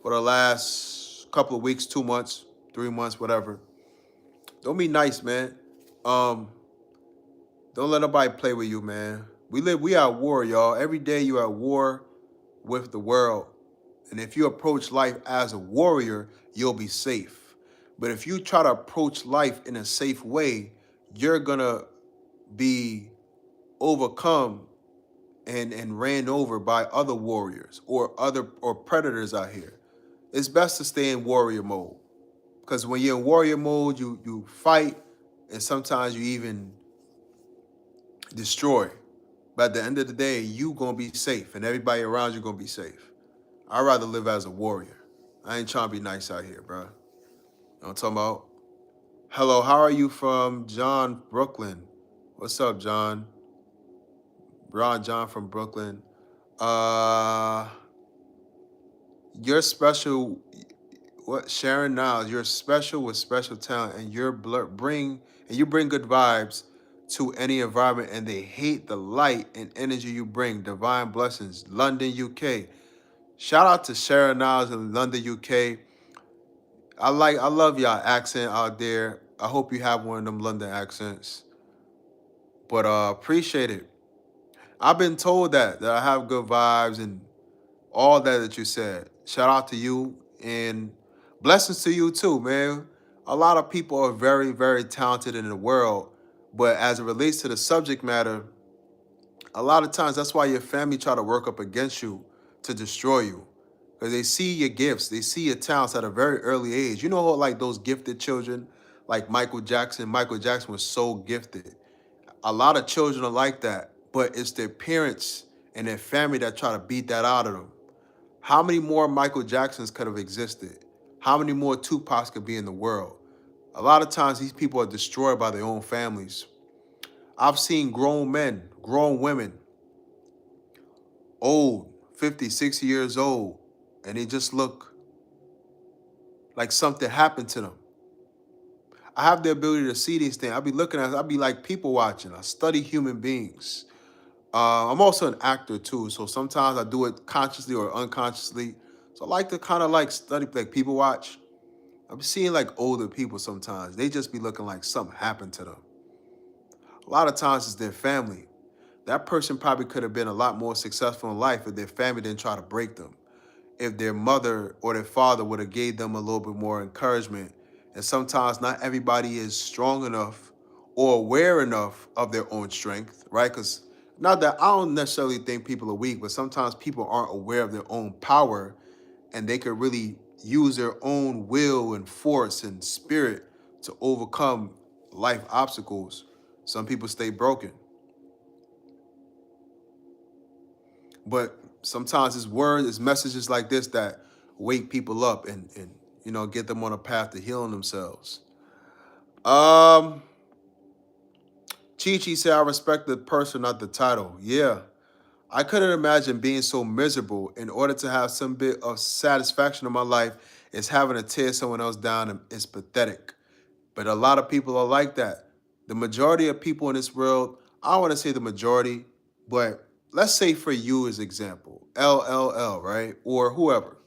for the last couple of weeks, 2 months, 3 months, whatever. Don't be nice, man. Don't let nobody play with you, man. We are at war, y'all. Every day you are at war with the world. And if you approach life as a warrior, you'll be safe. But if you try to approach life in a safe way, you're gonna be overcome and ran over by other warriors or predators out here. It's best to stay in warrior mode. Because when you're in warrior mode, you fight and sometimes you even destroy. But at the end of the day, you gonna be safe and everybody around you gonna be safe. I'd rather live as a warrior. I ain't trying to be nice out here, bro. You know what I'm talking about? Hello, how are you from John, Brooklyn? What's up, John? John from Brooklyn. Uh you're special. What Sharon Niles, you're special with special talent and you bring good vibes to any environment and they hate the light and energy you bring. Divine blessings. London, UK. Shout out to Sharon Niles in London, UK. I love y'all accent out there. I hope you have one of them London accents. But appreciate it. I've been told that I have good vibes and all that you said. Shout out to you and blessings to you too, man. A lot of people are very, very talented in the world, but as it relates to the subject matter, a lot of times that's why your family try to work up against you to destroy you. Because they see your gifts, they see your talents at a very early age. You know, like those gifted children, like Michael Jackson. Michael Jackson was so gifted. A lot of children are like that, but it's their parents and their family that try to beat that out of them. How many more Michael Jacksons could have existed? How many more Tupacs could be in the world? A lot of times these people are destroyed by their own families. I've seen grown men, grown women, old, 50, 60 years old, and they just look like something happened to them. I have the ability to see these things. I'll be like people watching. I study human beings. I'm also an actor too, so sometimes I do it consciously or unconsciously. So I like to kind of like study, like people watch. I'm seeing like older people sometimes. They just be looking like something happened to them. A lot of times it's their family. That person probably could have been a lot more successful in life if their family didn't try to break them. If their mother or their father would have gave them a little bit more encouragement. And sometimes not everybody is strong enough or aware enough of their own strength, right? Because not that I don't necessarily think people are weak, but sometimes people aren't aware of their own power and they could really use their own will and force and spirit to overcome life obstacles. Some people stay broken. But sometimes it's words, it's messages like this that wake people up and get them on a path to healing themselves. Um, Chi Chi said, I respect the person, not the title. Yeah. I couldn't imagine being so miserable. In order to have some bit of satisfaction in my life, is having to tear someone else down and it's pathetic. But a lot of people are like that. The majority of people in this world, I don't want to say the majority, but let's say for you as example, LLL, right? Or whoever.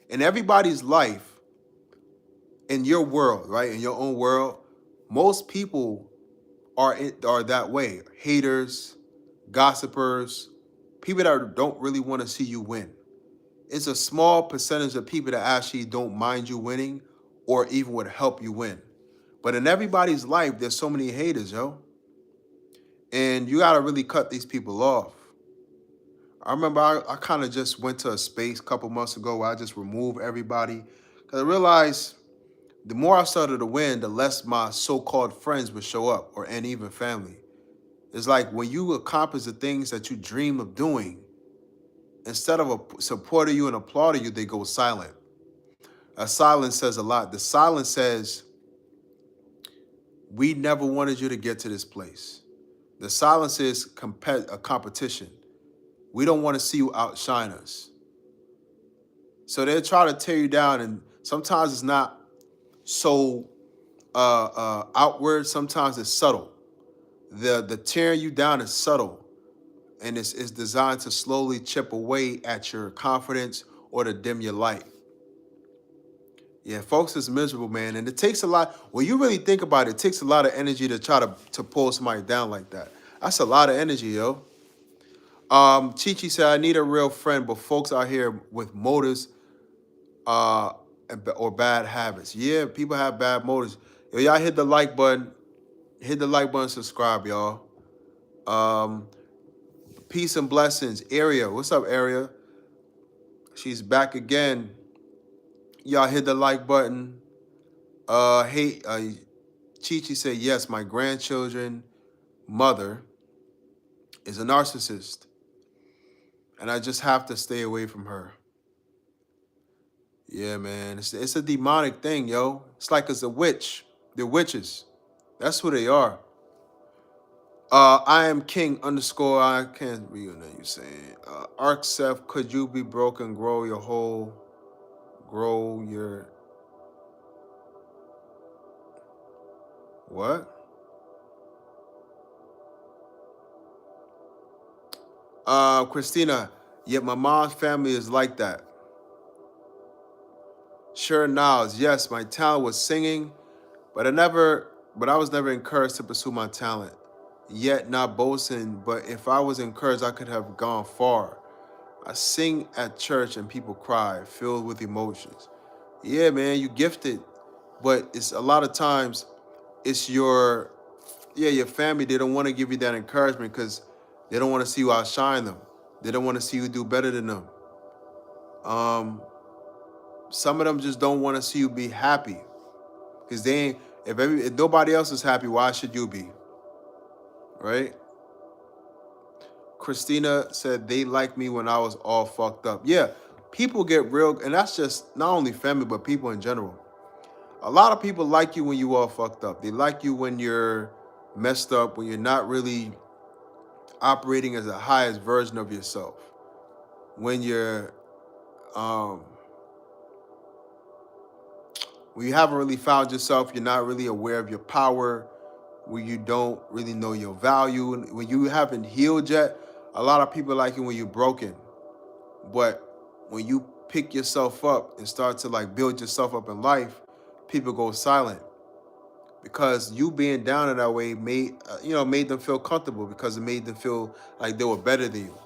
In everybody's life, in your world, right? In your own world, most people are that way. Haters, gossipers, people that don't really want to see you win. It's a small percentage of people that actually don't mind you winning or even would help you win. But in everybody's life, there's so many haters, yo. And you got to really cut these people off. I remember I kind of just went to a space a couple months ago where I just removed everybody. Because I realized the more I started to win, the less my so-called friends would show up and even family. It's like when you accomplish the things that you dream of doing, instead of supporting you and applauding you, they go silent. A silence says a lot. The silence says, we never wanted you to get to this place. The silence is a competition. We don't want to see you outshine us. So they try to tear you down, and sometimes it's not so outward. Sometimes it's subtle. The tearing you down is subtle, and it's designed to slowly chip away at your confidence or to dim your light. Yeah, folks, it's miserable, man, and it takes a lot. When you really think about it, it takes a lot of energy to try to pull somebody down like that. That's a lot of energy, yo. Chi-Chi said, I need a real friend, but folks out here with motives or bad habits. Yeah, people have bad motives. Yo, y'all hit the like button. Hit the like button, subscribe, y'all. Peace and blessings. Area. What's up, Area? She's back again. Y'all hit the like button. Hey, Chi said, yes, my grandchildren mother is a narcissist, and I just have to stay away from her. Yeah, man, it's a demonic thing, yo. It's like it's a witch. They're witches. That's who they are. I am king underscore. I can't read what you saying. Arc Seth, could you be broken? Grow your what? Christina, yeah, my mom's family is like that. Sure, Niles, yes, my talent was singing, but I was never encouraged to pursue my talent. Yet not boasting, but if I was encouraged, I could have gone far. I sing at church and people cry, filled with emotions. Yeah, man, you gifted, but it's a lot of times it's your family. They don't want to give you that encouragement because they don't want to see you outshine them. They don't want to see you do better than them. Some of them just don't want to see you be happy because they ain't. If nobody else is happy, why should you be? Right? Christina said they liked me when I was all fucked up. Yeah, people get real, and that's just not only family but people in general. A lot of people like you when you all fucked up. They like you when you're messed up, when you're not really operating as the highest version of yourself. When um, when you haven't really found yourself, you're not really aware of your power, when you don't really know your value, and when you haven't healed yet. A lot of people like it when you're broken, but when you pick yourself up and start to like build yourself up in life, people go silent because you being down in that way made them feel comfortable because it made them feel like they were better than you.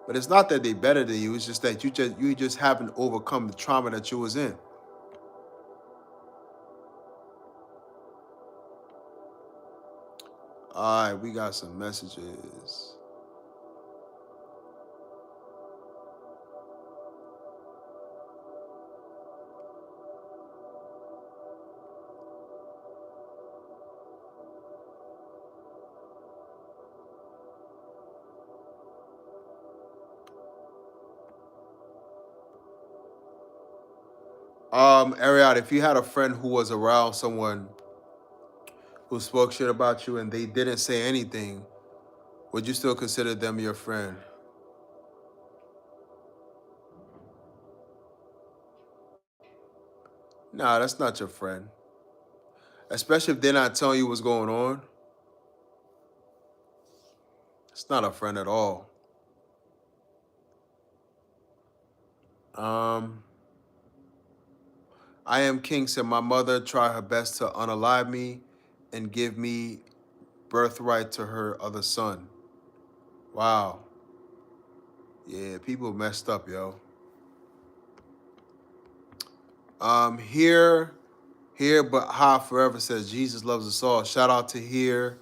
But it's not that they better than you. It's just that you just haven't overcome the trauma that you was in. All right, we got some messages. Ariad, if you had a friend who was around someone who spoke shit about you and they didn't say anything, would you still consider them your friend? Nah, that's not your friend. Especially if they're not telling you what's going on. It's not a friend at all. Um, I am king said my mother tried her best to unalive me and give me birthright to her other son. Wow. Yeah, people messed up, yo. Here, but Ha forever says Jesus loves us all. Shout out to here.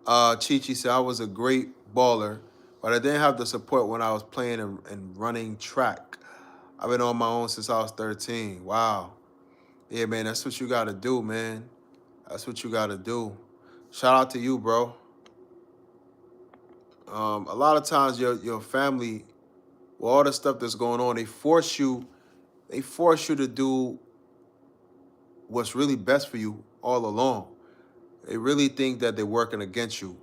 Chi said I was a great baller, but I didn't have the support when I was playing and running track. I've been on my own since I was 13. Wow. Yeah, man, that's what you gotta do, man. That's what you gotta do. Shout out to you, bro. A lot of times your family, with all the stuff that's going on, they force you to do what's really best for you all along. They really think that they're working against you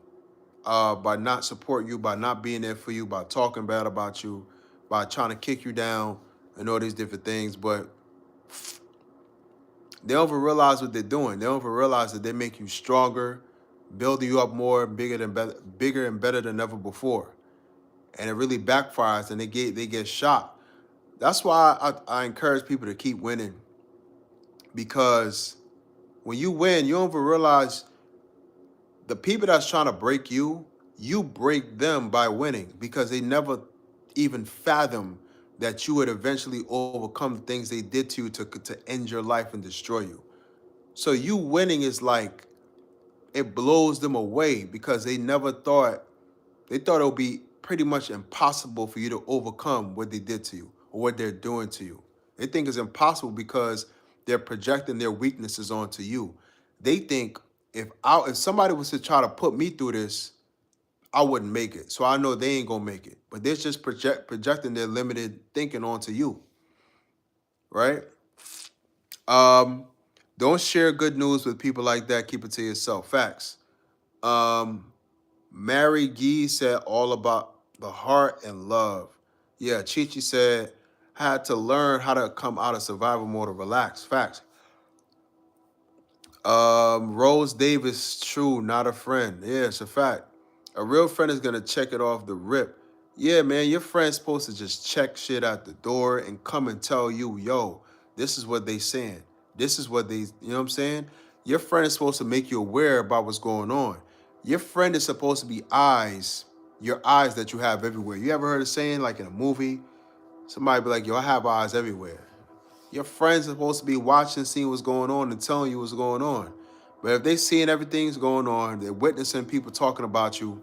by not supporting you, by not being there for you, by talking bad about you, by trying to kick you down and all these different things. But they don't even realize what they're doing. They don't even realize that they make you stronger, building you up more, bigger and better than ever before. And it really backfires, and they get shot. That's why I encourage people to keep winning, because when you win, you don't even realize the people that's trying to break you, you break them by winning because they never even fathom that you would eventually overcome the things they did to you to end your life and destroy you. So you winning is like, it blows them away because they never thought They thought it would be pretty much impossible for you to overcome what they did to you or what they're doing to you. They think it's impossible because they're projecting their weaknesses onto you. They think if somebody was to try to put me through this, I wouldn't make it. So I know they ain't gonna make it. But they're just projecting their limited thinking onto you, right? Um, don't share good news with people like that. Keep it to yourself. Facts. Um, Mary Gee said all about the heart and love. Yeah, Chichi said had to learn how to come out of survival mode to relax. Facts. Rose Davis, true, not a friend. Yeah, it's a fact. A real friend is gonna check it off the rip. Yeah, man, your friend's supposed to just check shit at the door and come and tell you, yo, this is what they saying. This is what they, you know what I'm saying? Your friend is supposed to make you aware about what's going on. Your friend is supposed to be eyes, your eyes that you have everywhere. You ever heard of saying, like in a movie, somebody be like, yo, I have eyes everywhere. Your friends are supposed to be watching, seeing what's going on and telling you what's going on. But if they seeing everything's going on, they're witnessing people talking about you,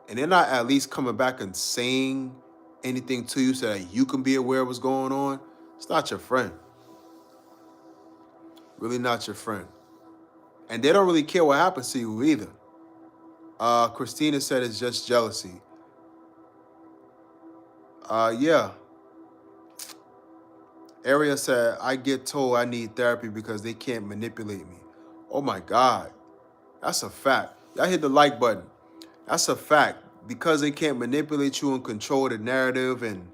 and they're not at least coming back and saying anything to you so that you can be aware of what's going on, it's not your friend. Really not your friend. And they don't really care what happens to you either. Christina said it's just jealousy. Yeah. Aria said, I get told I need therapy because they can't manipulate me. Oh my God. That's a fact. Y'all hit the like button. That's a fact. Because they can't manipulate you and control the narrative, and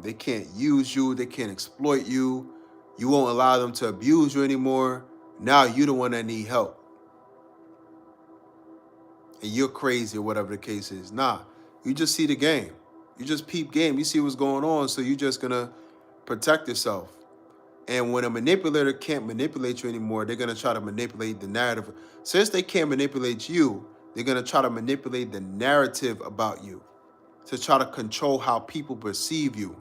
they can't use you, they can't exploit you. You won't allow them to abuse you anymore. Now you the one that need help. And you're crazy or whatever the case is. Nah, you just see the game. You just peep game. You see what's going on, so you're just gonna protect yourself. And when a manipulator can't manipulate you anymore, they're gonna try to manipulate the narrative. Since they can't manipulate you, they're gonna try to manipulate the narrative about you to try to control how people perceive you.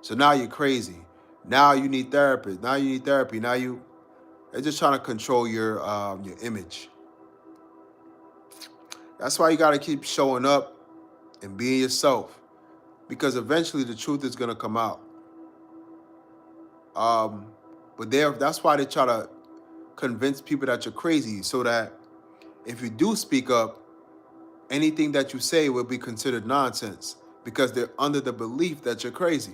So now you're crazy. Now you need therapy. Now you need therapy. They're just trying to control your image. That's why you gotta keep showing up and being yourself, because eventually the truth is gonna come out. But that's why they try to convince people that you're crazy, so that if you do speak up, anything that you say will be considered nonsense, because they're under the belief that you're crazy.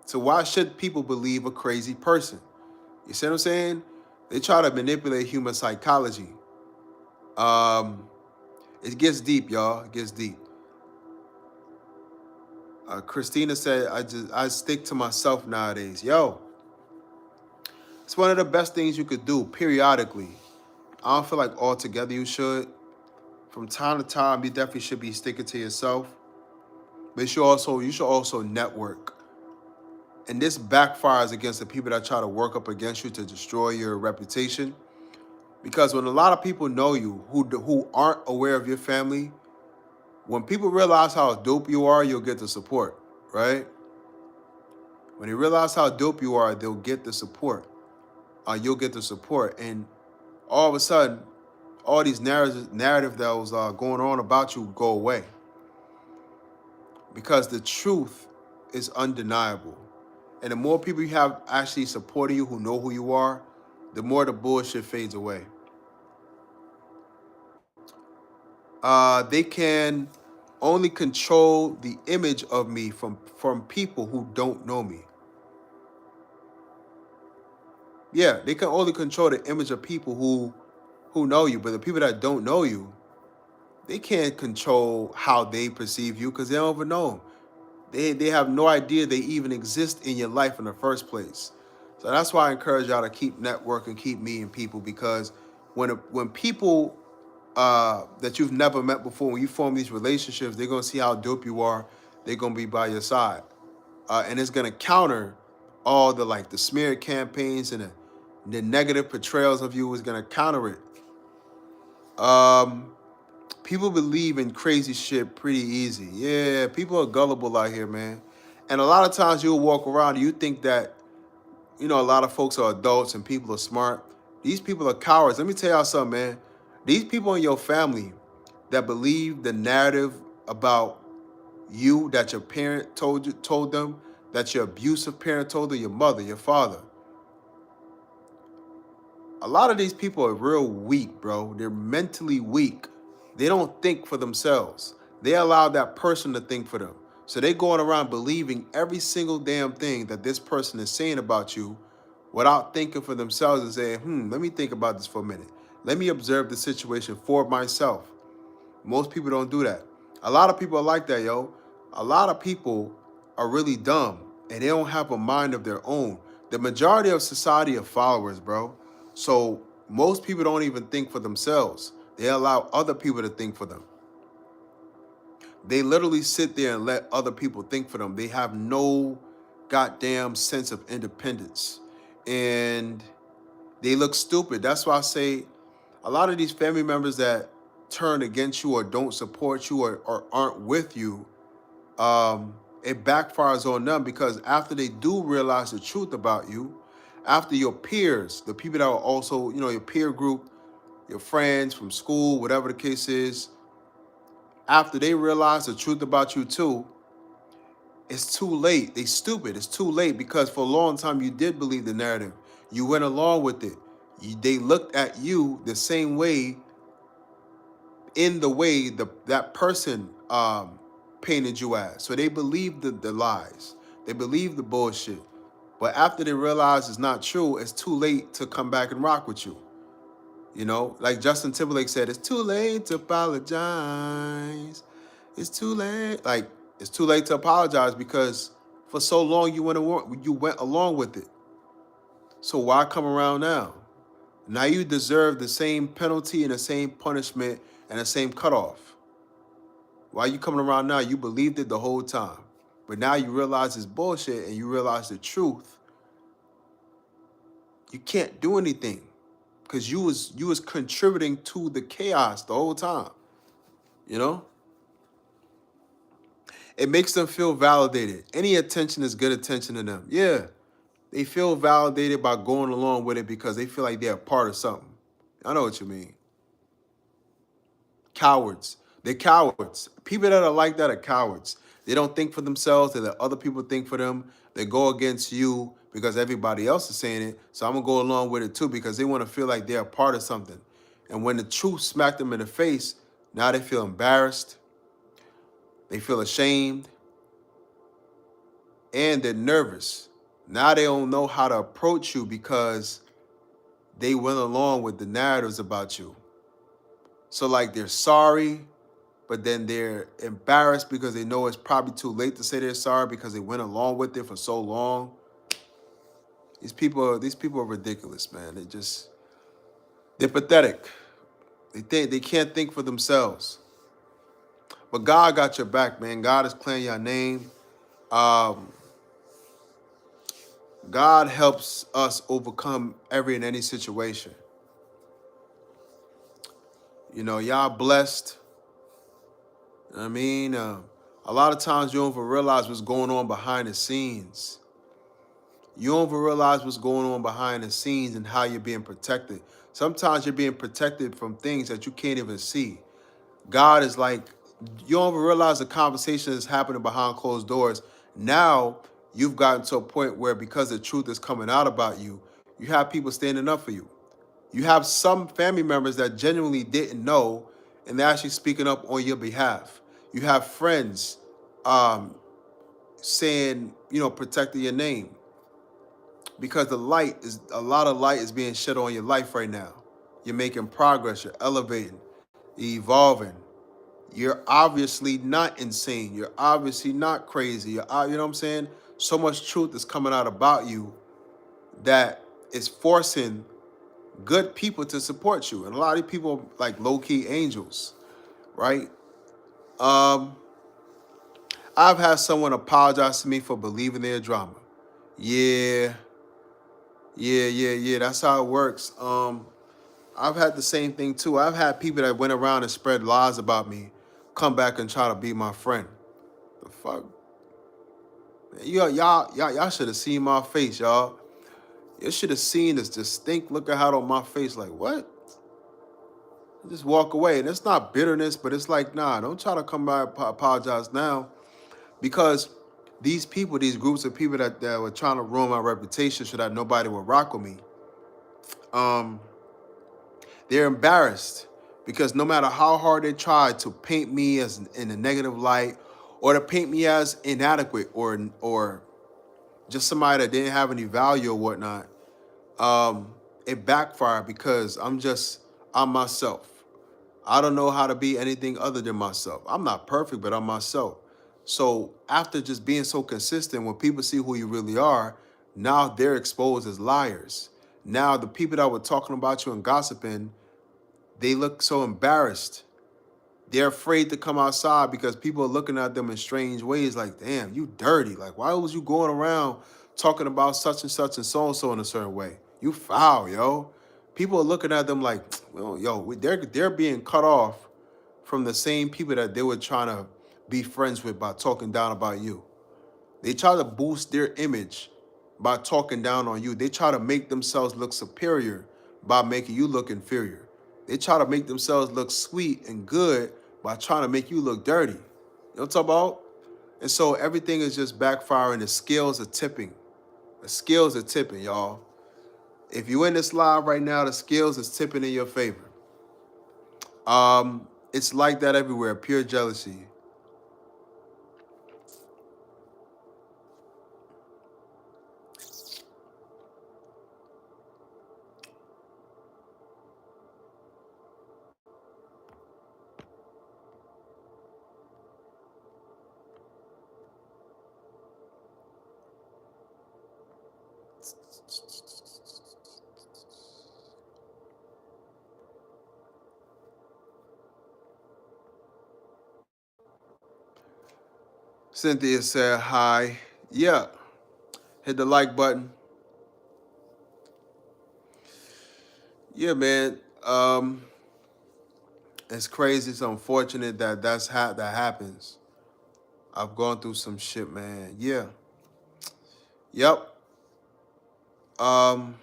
So why should people believe a crazy person? You see what I'm saying? They try to manipulate human psychology. It gets deep, y'all. It gets deep. Christina said, I stick to myself nowadays. Yo, it's one of the best things you could do periodically. I don't feel like altogether you should. From time to time, you definitely should be sticking to yourself. But you should also network. And this backfires against the people that try to work up against you to destroy your reputation. Because when a lot of people know you who aren't aware of your family, when people realize how dope you are, you'll get the support, right? When they realize how dope you are, they'll get the support. You'll get the support. And all of a sudden, all these narrative that was going on about you go away. Because the truth is undeniable. And the more people you have actually supporting you who know who you are, the more the bullshit fades away. They can only control the image of me from people who don't know me. Yeah, they can only control the image of people who know you, but the people that don't know you, they can't control how they perceive you because they don't even know them. They have no idea they even exist in your life in the first place. So that's why I encourage y'all to keep networking, keep meeting people, because when people that you've never met before, when you form these relationships, they're gonna see how dope you are. They're gonna be by your side, and it's gonna counter all the smear campaigns and the negative portrayals of you. Is gonna counter it. People believe in crazy shit pretty easy. Yeah, people are gullible out here, man. And a lot of times you'll walk around and you think that, a lot of folks are adults and people are smart. These people are cowards. Let me tell y'all something, man. These people in your family, that believe the narrative about you that your parent told them, that your abusive parent told them, your mother, your father. A lot of these people are real weak, bro. They're mentally weak. They don't think for themselves. They allow that person to think for them. So they going around believing every single damn thing that this person is saying about you without thinking for themselves and saying, let me think about this for a minute. Let me observe the situation for myself. Most people don't do that. A lot of people are like that, yo. A lot of people are really dumb and they don't have a mind of their own. The majority of society are followers, bro. So most people don't even think for themselves. They allow other people to think for them. They literally sit there and let other people think for them. They have no goddamn sense of independence. And they look stupid. That's why I say a lot of these family members that turn against you or don't support you or aren't with you, it backfires on them, because after they do realize the truth about you, after your peers, the people that are also, your peer group, your friends from school, whatever the case is, after they realize the truth about you too, it's too late. They stupid. It's too late, because for a long time you did believe the narrative. You went along with it. They looked at you the same way, in the way that person painted you as. So they believed the lies. They believed the bullshit. But after they realize it's not true, it's too late to come back and rock with you. Like Justin Timberlake said, it's too late to apologize. It's too late. Like, it's too late to apologize, because for so long you went along with it. So why come around now? Now you deserve the same penalty and the same punishment and the same cutoff. Why you coming around now? You believed it the whole time. But now you realize it's bullshit and you realize the truth. You can't do anything, because you was contributing to the chaos the whole time. It makes them feel validated. Any attention is good attention to them. Yeah. They feel validated by going along with it because they feel like they're a part of something. I know what you mean. Cowards. They're cowards. People that are like that are cowards. They don't think for themselves. They let other people think for them. They go against you because everybody else is saying it. So I'm going to go along with it too, because they want to feel like they're a part of something. And when the truth smacked them in the face, now they feel embarrassed. They feel ashamed. And they're nervous. Now they don't know how to approach you because they went along with the narratives about you. So like they're sorry, but then they're embarrassed because they know it's probably too late to say they're sorry because they went along with it for so long. These people are ridiculous, man. They're pathetic. They can't think for themselves. But God got your back, man. God is clearing your name. God helps us overcome every and any situation. Y'all blessed. I mean, a lot of times you don't even realize what's going on behind the scenes. You don't even realize what's going on behind the scenes and how you're being protected. Sometimes you're being protected from things that you can't even see. God is like, you don't even realize the conversation is happening behind closed doors. Now you've gotten to a point where, because the truth is coming out about you, you have people standing up for you. You have some family members that genuinely didn't know, and they're actually speaking up on your behalf. You have friends saying, protecting your name. Because a lot of light is being shed on your life right now. You're making progress, you're elevating, you're evolving. You're obviously not insane. You're obviously not crazy. You know what I'm saying? So much truth is coming out about you that is forcing good people to support you. And a lot of people like low-key angels, right? I've had someone apologize to me for believing their drama. Yeah. That's how it works. I've had the same thing too. I've had people that went around and spread lies about me come back and try to be my friend. The fuck? Y'all should have seen my face, y'all. You should have seen this distinct look I had on my face. Like, what? Just walk away. And it's not bitterness, but it's like, nah, don't try to come by and apologize now, because these people, these groups of people that were trying to ruin my reputation so that nobody would rock with me, um, they're embarrassed because no matter how hard they try to paint me as in a negative light, or to paint me as inadequate, or just somebody that didn't have any value or whatnot, it backfired because I'm myself. I don't know how to be anything other than myself. I'm not perfect, but I'm myself. So after just being so consistent, when people see who you really are, now they're exposed as liars. Now the people that were talking about you and gossiping, they look so embarrassed. They're afraid to come outside because people are looking at them in strange ways, like, damn, you dirty. Like, why was you going around talking about such and such and so and so in a certain way? You foul, yo. People are looking at them like, well, yo, they're being cut off from the same people that they were trying to be friends with by talking down about you. They try to boost their image by talking down on you. They try to make themselves look superior by making you look inferior. They try to make themselves look sweet and good by trying to make you look dirty. You know what I'm talking about? And so everything is just backfiring. The scales are tipping. The scales are tipping, y'all. If you're in this live right now, the scales is tipping in your favor. It's like that everywhere. Pure jealousy. Cynthia said hi. Yeah. Hit the like button. Yeah, man. It's crazy. It's unfortunate that that happens. I've gone through some shit, man. Yeah. Yep. Um,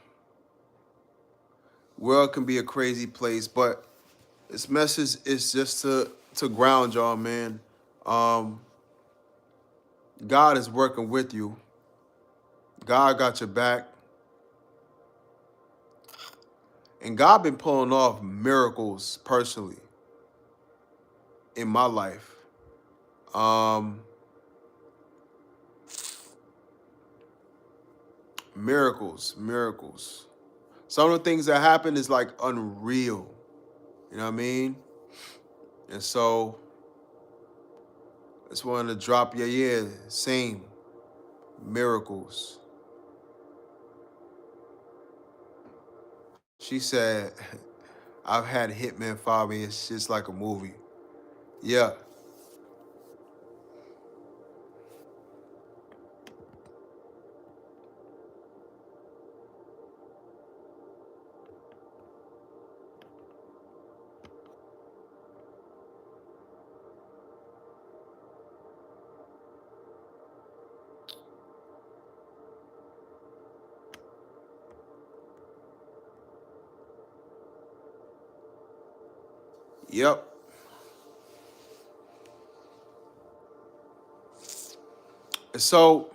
World can be a crazy place, but this message is just to ground y'all, man. Um, God is working with you. God got your back, and God been pulling off miracles personally in my life. Um, miracles. Some of the things that happen is like unreal. You know what I mean? And so I just wanted to drop yeah, same miracles. She said, I've had hitmen follow me. It's just like a movie. Yeah. Yep. So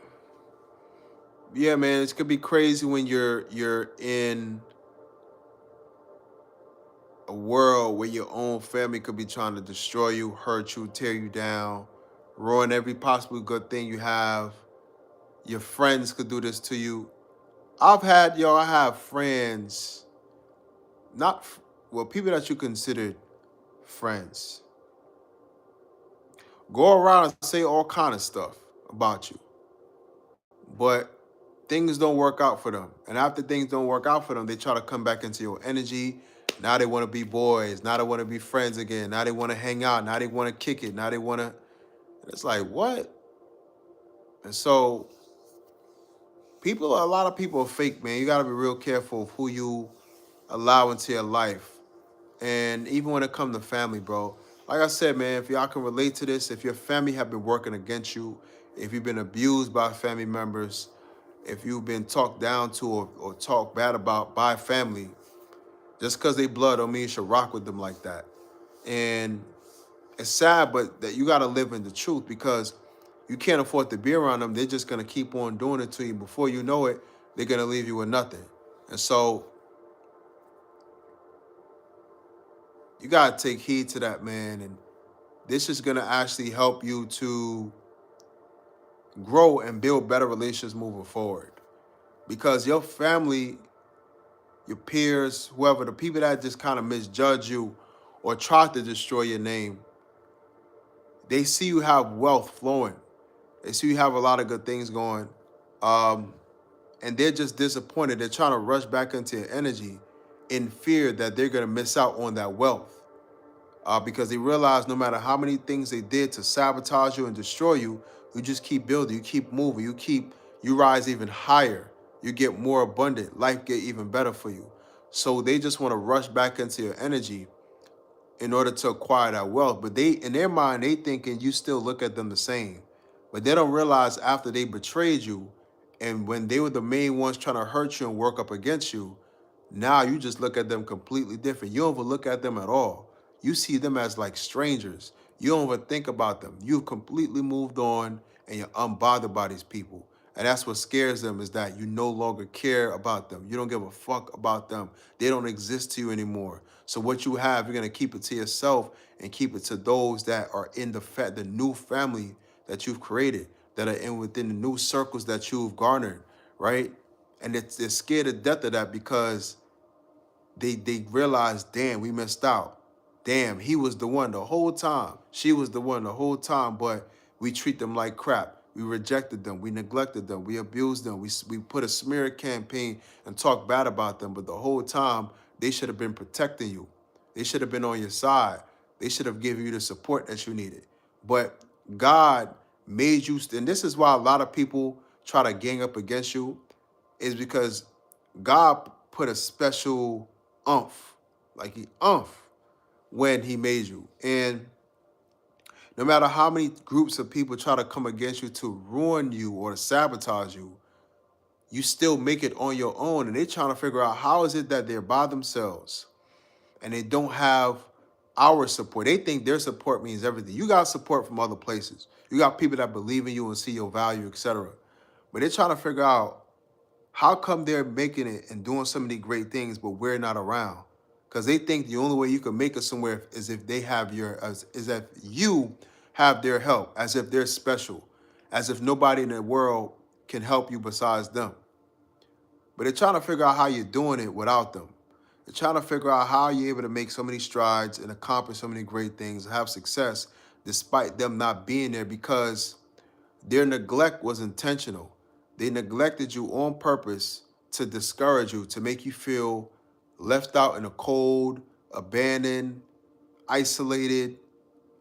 yeah, man, it could be crazy when you're in a world where your own family could be trying to destroy you, hurt you, tear you down, ruin every possible good thing you have. Your friends could do this to you. I have friends, not, well, people that you considered friends, go around and say all kind of stuff about you, but things don't work out for them. And after things don't work out for them, they try to come back into your energy. Now they want to be boys. Now they want to be friends again. Now they want to hang out. Now they want to kick it. Now they want to. It's like, what? And so a lot of people are fake, man. You got to be real careful of who you allow into your life. And even when it comes to family, bro, like I said, man, if y'all can relate to this, if your family have been working against you, if you've been abused by family members, if you've been talked down to or talked bad about by family, Just because they blood don't mean you should rock with them like that. And it's sad, but that you got to live in the truth because you can't afford to be around them. They're just going to keep on doing it to you. Before you know it, they're going to leave you with nothing. And so you got to take heed to that, man. And this is going to actually help you to grow and build better relationships moving forward. Because your family, your peers, whoever, the people that just kind of misjudge you or try to destroy your name, they see you have wealth flowing. They see you have a lot of good things going. Um, and they're just disappointed. They're trying to rush back into your energy in fear that they're going to miss out on that wealth. Because they realize no matter how many things they did to sabotage you and destroy you, you just keep building, you keep moving, you rise even higher, you get more abundant, life get even better for you. So they just want to rush back into your energy in order to acquire that wealth. But they, in their mind, they thinking you still look at them the same. But they don't realize after they betrayed you and when they were the main ones trying to hurt you and work up against you, now you just look at them completely different. You don't even look at them at all. You see them as like strangers. You don't even think about them. You've completely moved on and you're unbothered by these people. And that's what scares them, is that you no longer care about them. You don't give a fuck about them. They don't exist to you anymore. So what you have, you're gonna keep it to yourself and keep it to those that are in the new family that you've created, that are in within the new circles that you've garnered, right? And they're scared to death of that because they realize, damn, we missed out. Damn, he was the one the whole time. She was the one the whole time, but we treat them like crap. We rejected them. We neglected them. We abused them. We put a smear campaign and talk bad about them, but the whole time they should have been protecting you. They should have been on your side. They should have given you the support that you needed. But God made you, and this is why a lot of people try to gang up against you, is because God put a special umph, like he umph, when he made you. And no matter how many groups of people try to come against you to ruin you or to sabotage you, you still make it on your own. And they're trying to figure out how is it that they're by themselves and they don't have our support. They think their support means everything. You got support from other places. You got people that believe in you and see your value, etc. But they're trying to figure out, how come they're making it and doing so many great things, but we're not around? Because they think the only way you can make it somewhere is if they have is if you have their help, as if they're special, as if nobody in the world can help you besides them. But they're trying to figure out how you're doing it without them. They're trying to figure out how you're able to make so many strides and accomplish so many great things and have success despite them not being there, because their neglect was intentional. They neglected you on purpose to discourage you, to make you feel left out in the cold, abandoned, isolated,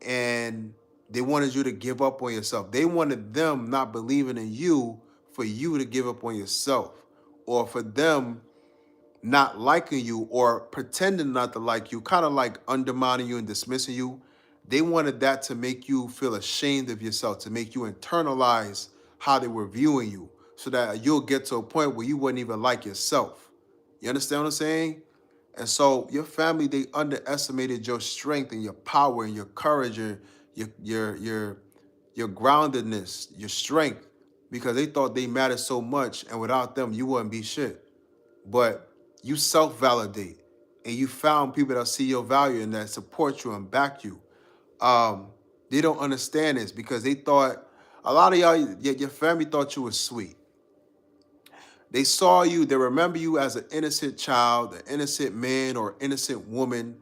and they wanted you to give up on yourself. They wanted them not believing in you for you to give up on yourself, or for them not liking you or pretending not to like you, kind of like undermining you and dismissing you. They wanted that to make you feel ashamed of yourself, to make you internalize how they were viewing you, so that you'll get to a point where you wouldn't even like yourself. You understand what I'm saying? And so your family, they underestimated your strength and your power and your courage and your groundedness, your strength, because they thought they mattered so much, and without them, you wouldn't be shit. But you self-validate, and you found people that see your value and that support you and back you. They don't understand this because they thought, a lot of y'all, your family thought you were sweet. They saw you, they remember you as an innocent child, an innocent man or innocent woman,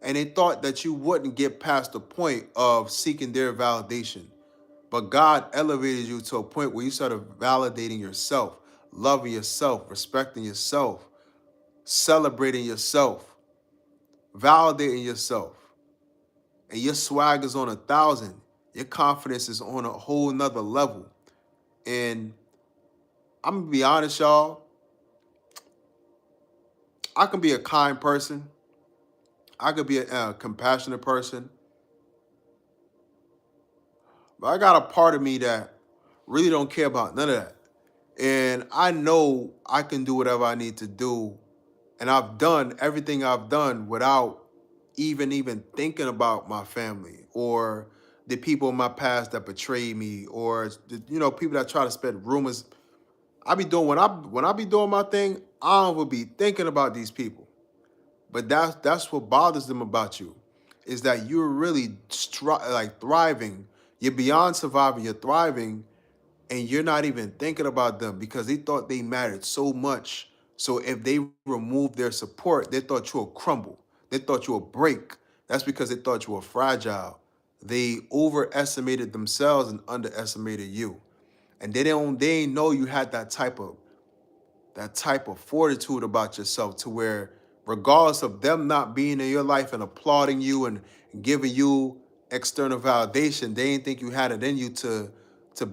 and they thought that you wouldn't get past the point of seeking their validation. But God elevated you to a point where you started validating yourself, loving yourself, respecting yourself, celebrating yourself, validating yourself. And your swag is on 1,000. Your confidence is on a whole nother level. And I'm going to be honest, y'all. I can be a kind person. I could be a compassionate person. But I got a part of me that really don't care about none of that. And I know I can do whatever I need to do And I've done everything I've done without even thinking about my family or the people in my past that betrayed me or people that try to spread rumors. I be doing when I be doing my thing, I don't will be thinking about these people. But that's what bothers them about you, is that you're really like thriving. You're beyond surviving. You're thriving, and you're not even thinking about them because they thought they mattered so much. So if they removed their support, they thought you would crumble. They thought you would break. That's because they thought you were fragile. They overestimated themselves and underestimated you. And they didn't know you had that type of fortitude about yourself to where regardless of them not being in your life and applauding you and giving you external validation, they didn't think you had it in you to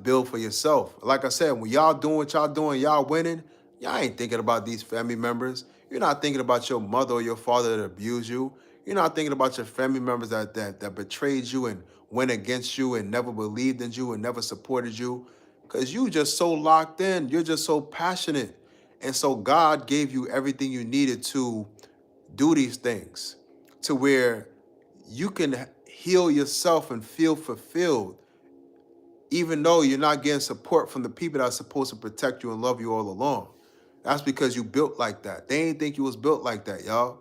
build for yourself. Like I said, when y'all doing what y'all doing, y'all winning, y'all ain't thinking about these family members. You're not thinking about your mother or your father that abused you. You're not thinking about your family members that betrayed you and went against you and never believed in you and never supported you. Because you just so locked in. You're just so passionate. And so God gave you everything you needed to do these things to where you can heal yourself and feel fulfilled, even though you're not getting support from the people that are supposed to protect you and love you all along. That's because you built like that. They didn't think you was built like that, y'all.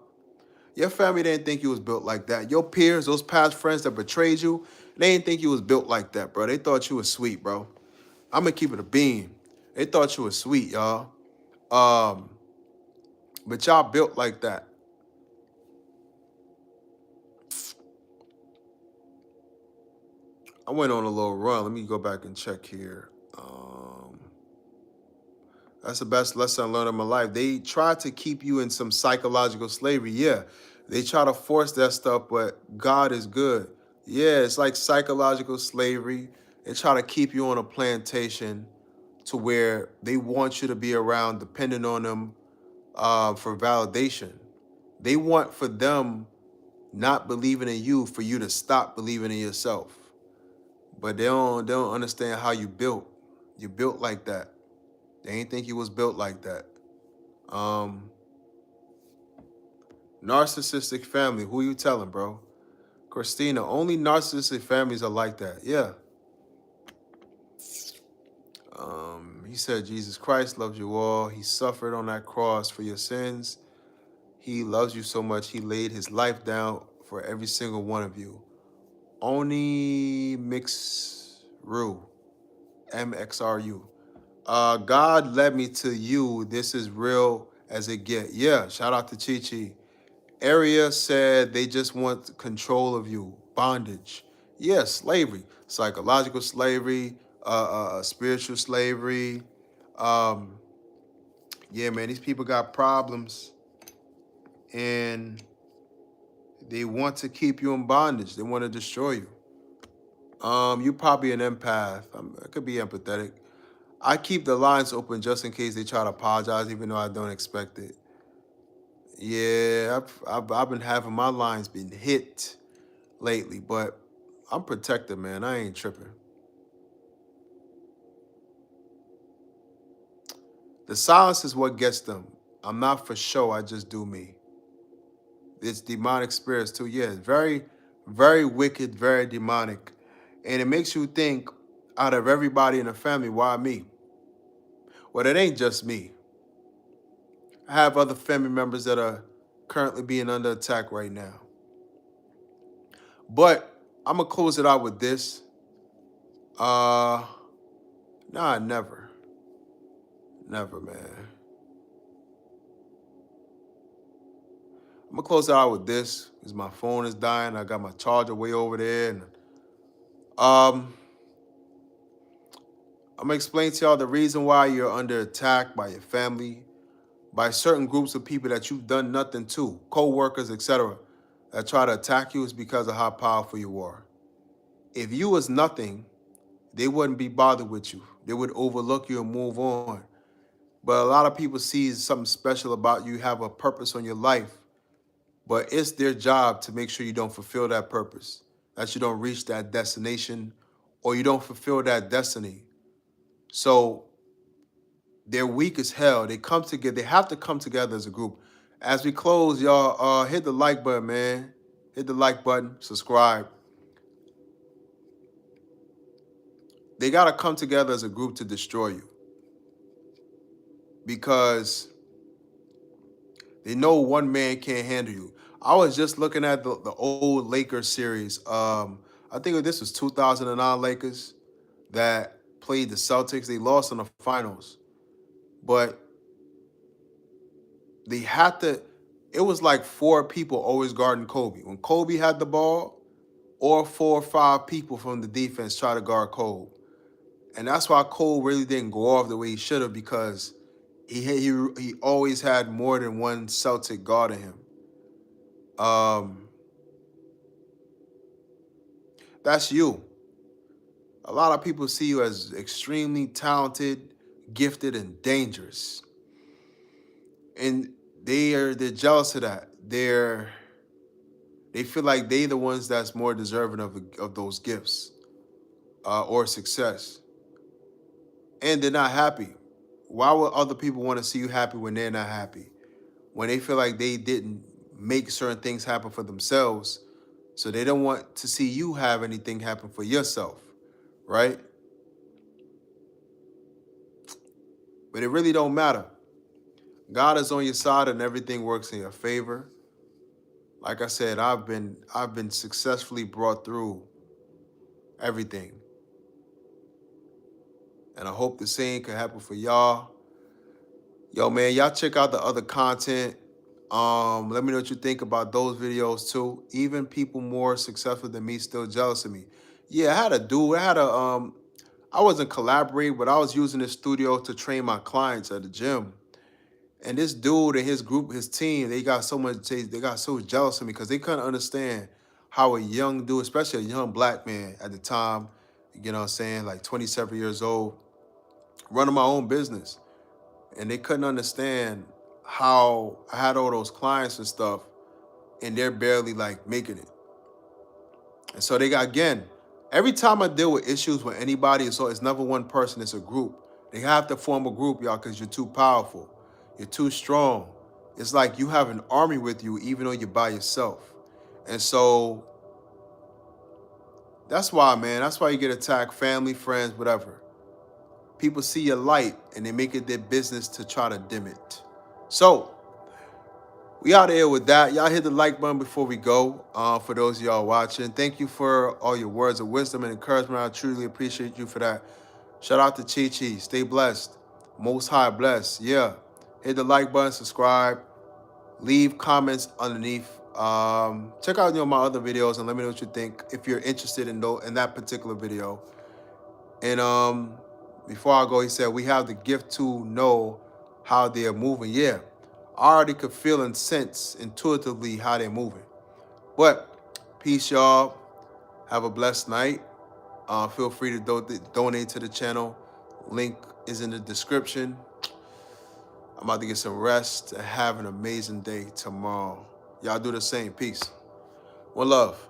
Your family didn't think you was built like that. Your peers, those past friends that betrayed you, they didn't think you was built like that, bro. They thought you was sweet, bro. I'm gonna keep it a bean. They thought you was sweet, y'all. Um, but y'all built like that. I went on a little run. Let me go back and check here. That's the best lesson I learned in my life. They try to keep you in some psychological slavery. Yeah, they try to force that stuff, but God is good. Yeah, it's like psychological slavery. They try to keep you on a plantation to where they want you to be around, depending on them for validation. They want for them not believing in you for you to stop believing in yourself. But they don't understand how you built. You built like that. They ain't think you was built like that. Um, Narcissistic family. Who you telling, bro? Christina, only narcissistic families are like that. Yeah. He said Jesus Christ loves you all. He suffered on that cross for your sins. He loves you so much. He laid his life down for every single one of you. Only Mixru, MXRU. God led me to you. This is real as it get. Yeah, shout out to Chi Chi. Area said they just want control of you, bondage. Yeah, slavery, psychological slavery, spiritual slavery. Um, yeah, man, these people got problems, and they want to keep you in bondage. They want to destroy you. You probably an empath. I could be empathetic. I keep the lines open just in case they try to apologize, even though I don't expect it. Yeah, I've been having my lines being hit lately, but I'm protected, man. I ain't tripping. The silence is what gets them. I'm not for show. I just do me. It's demonic spirits too. Yeah, it's very, very wicked, very demonic, and it makes you think. Out of everybody in the family, why me? Well, it ain't just me. I have other family members that are currently being under attack right now. But I'm gonna close it out with this. Uh, nah, never, never, man. I'm gonna close it out with this because my phone is dying. I got my charger way over there, and um, I'm gonna explain to y'all the reason why you're under attack by your family, by certain groups of people that you've done nothing to, co-workers, etc., that try to attack you is because of how powerful you are. If you was nothing, they wouldn't be bothered with you. They would overlook you and move on. But a lot of people see something special about you, have a purpose on your life, but it's their job to make sure you don't fulfill that purpose, that you don't reach that destination, or you don't fulfill that destiny. So they're weak as hell. They come together. They have to come together as a group. As we close, y'all, hit the like button, man. Hit the like button, subscribe. They got to come together as a group to destroy you because they know one man can't handle you. I was just looking at the old Lakers series. I think this was 2009 Lakers that played the Celtics. They lost in the finals, but they had to. It was like four people always guarding Kobe. When Kobe had the ball, or 4 or 5 people from the defense try to guard Kobe. And that's why Cole really didn't go off the way he should have because he always had more than one Celtic guarding him. That's you. A lot of people see you as extremely talented, gifted, and dangerous, and they're jealous of that. They feel like they the ones that's more deserving of those gifts or success, and they're not happy. Why would other people want to see you happy when they're not happy? When they feel like they didn't make certain things happen for themselves, so they don't want to see you have anything happen for yourself, right? But it really don't matter. God is on your side and everything works in your favor. Like I said, I've been successfully brought through everything. And I hope the same can happen for y'all. Yo, man, y'all check out the other content. Let me know what you think about those videos too. Even people more successful than me still jealous of me. Yeah, I wasn't collaborating, but I was using this studio to train my clients at the gym. And this dude and his group, his team, they got so jealous of me because they couldn't understand how a young dude, especially a young black man at the time, you know what I'm saying, like 27 years old, running my own business. And they couldn't understand how I had all those clients and stuff, and they're barely like making it. And so they got, again, every time I deal with issues with anybody, it's never one person, it's a group. They have to form a group, y'all, because you're too powerful. You're too strong. It's like you have an army with you, even though you're by yourself. And so that's why, man, that's why you get attacked, family, friends, whatever. People see your light and they make it their business to try to dim it. So we out of here with that. Y'all hit the like button before we go. For those of y'all watching, thank you for all your words of wisdom and encouragement. I truly appreciate you for that. Shout out to Chi Chi. Stay blessed. Most High bless. Yeah. Hit the like button, subscribe, leave comments underneath. Check out my other videos and let me know what you think if you're interested in that particular video. And before I go, he said we have the gift to know how they're moving. Yeah, I already could feel and sense intuitively how they're moving. But peace, y'all. Have a blessed night. Feel free to donate to the channel. Link is in the description. I'm about to get some rest and have an amazing day tomorrow. Y'all do the same. Peace. One love.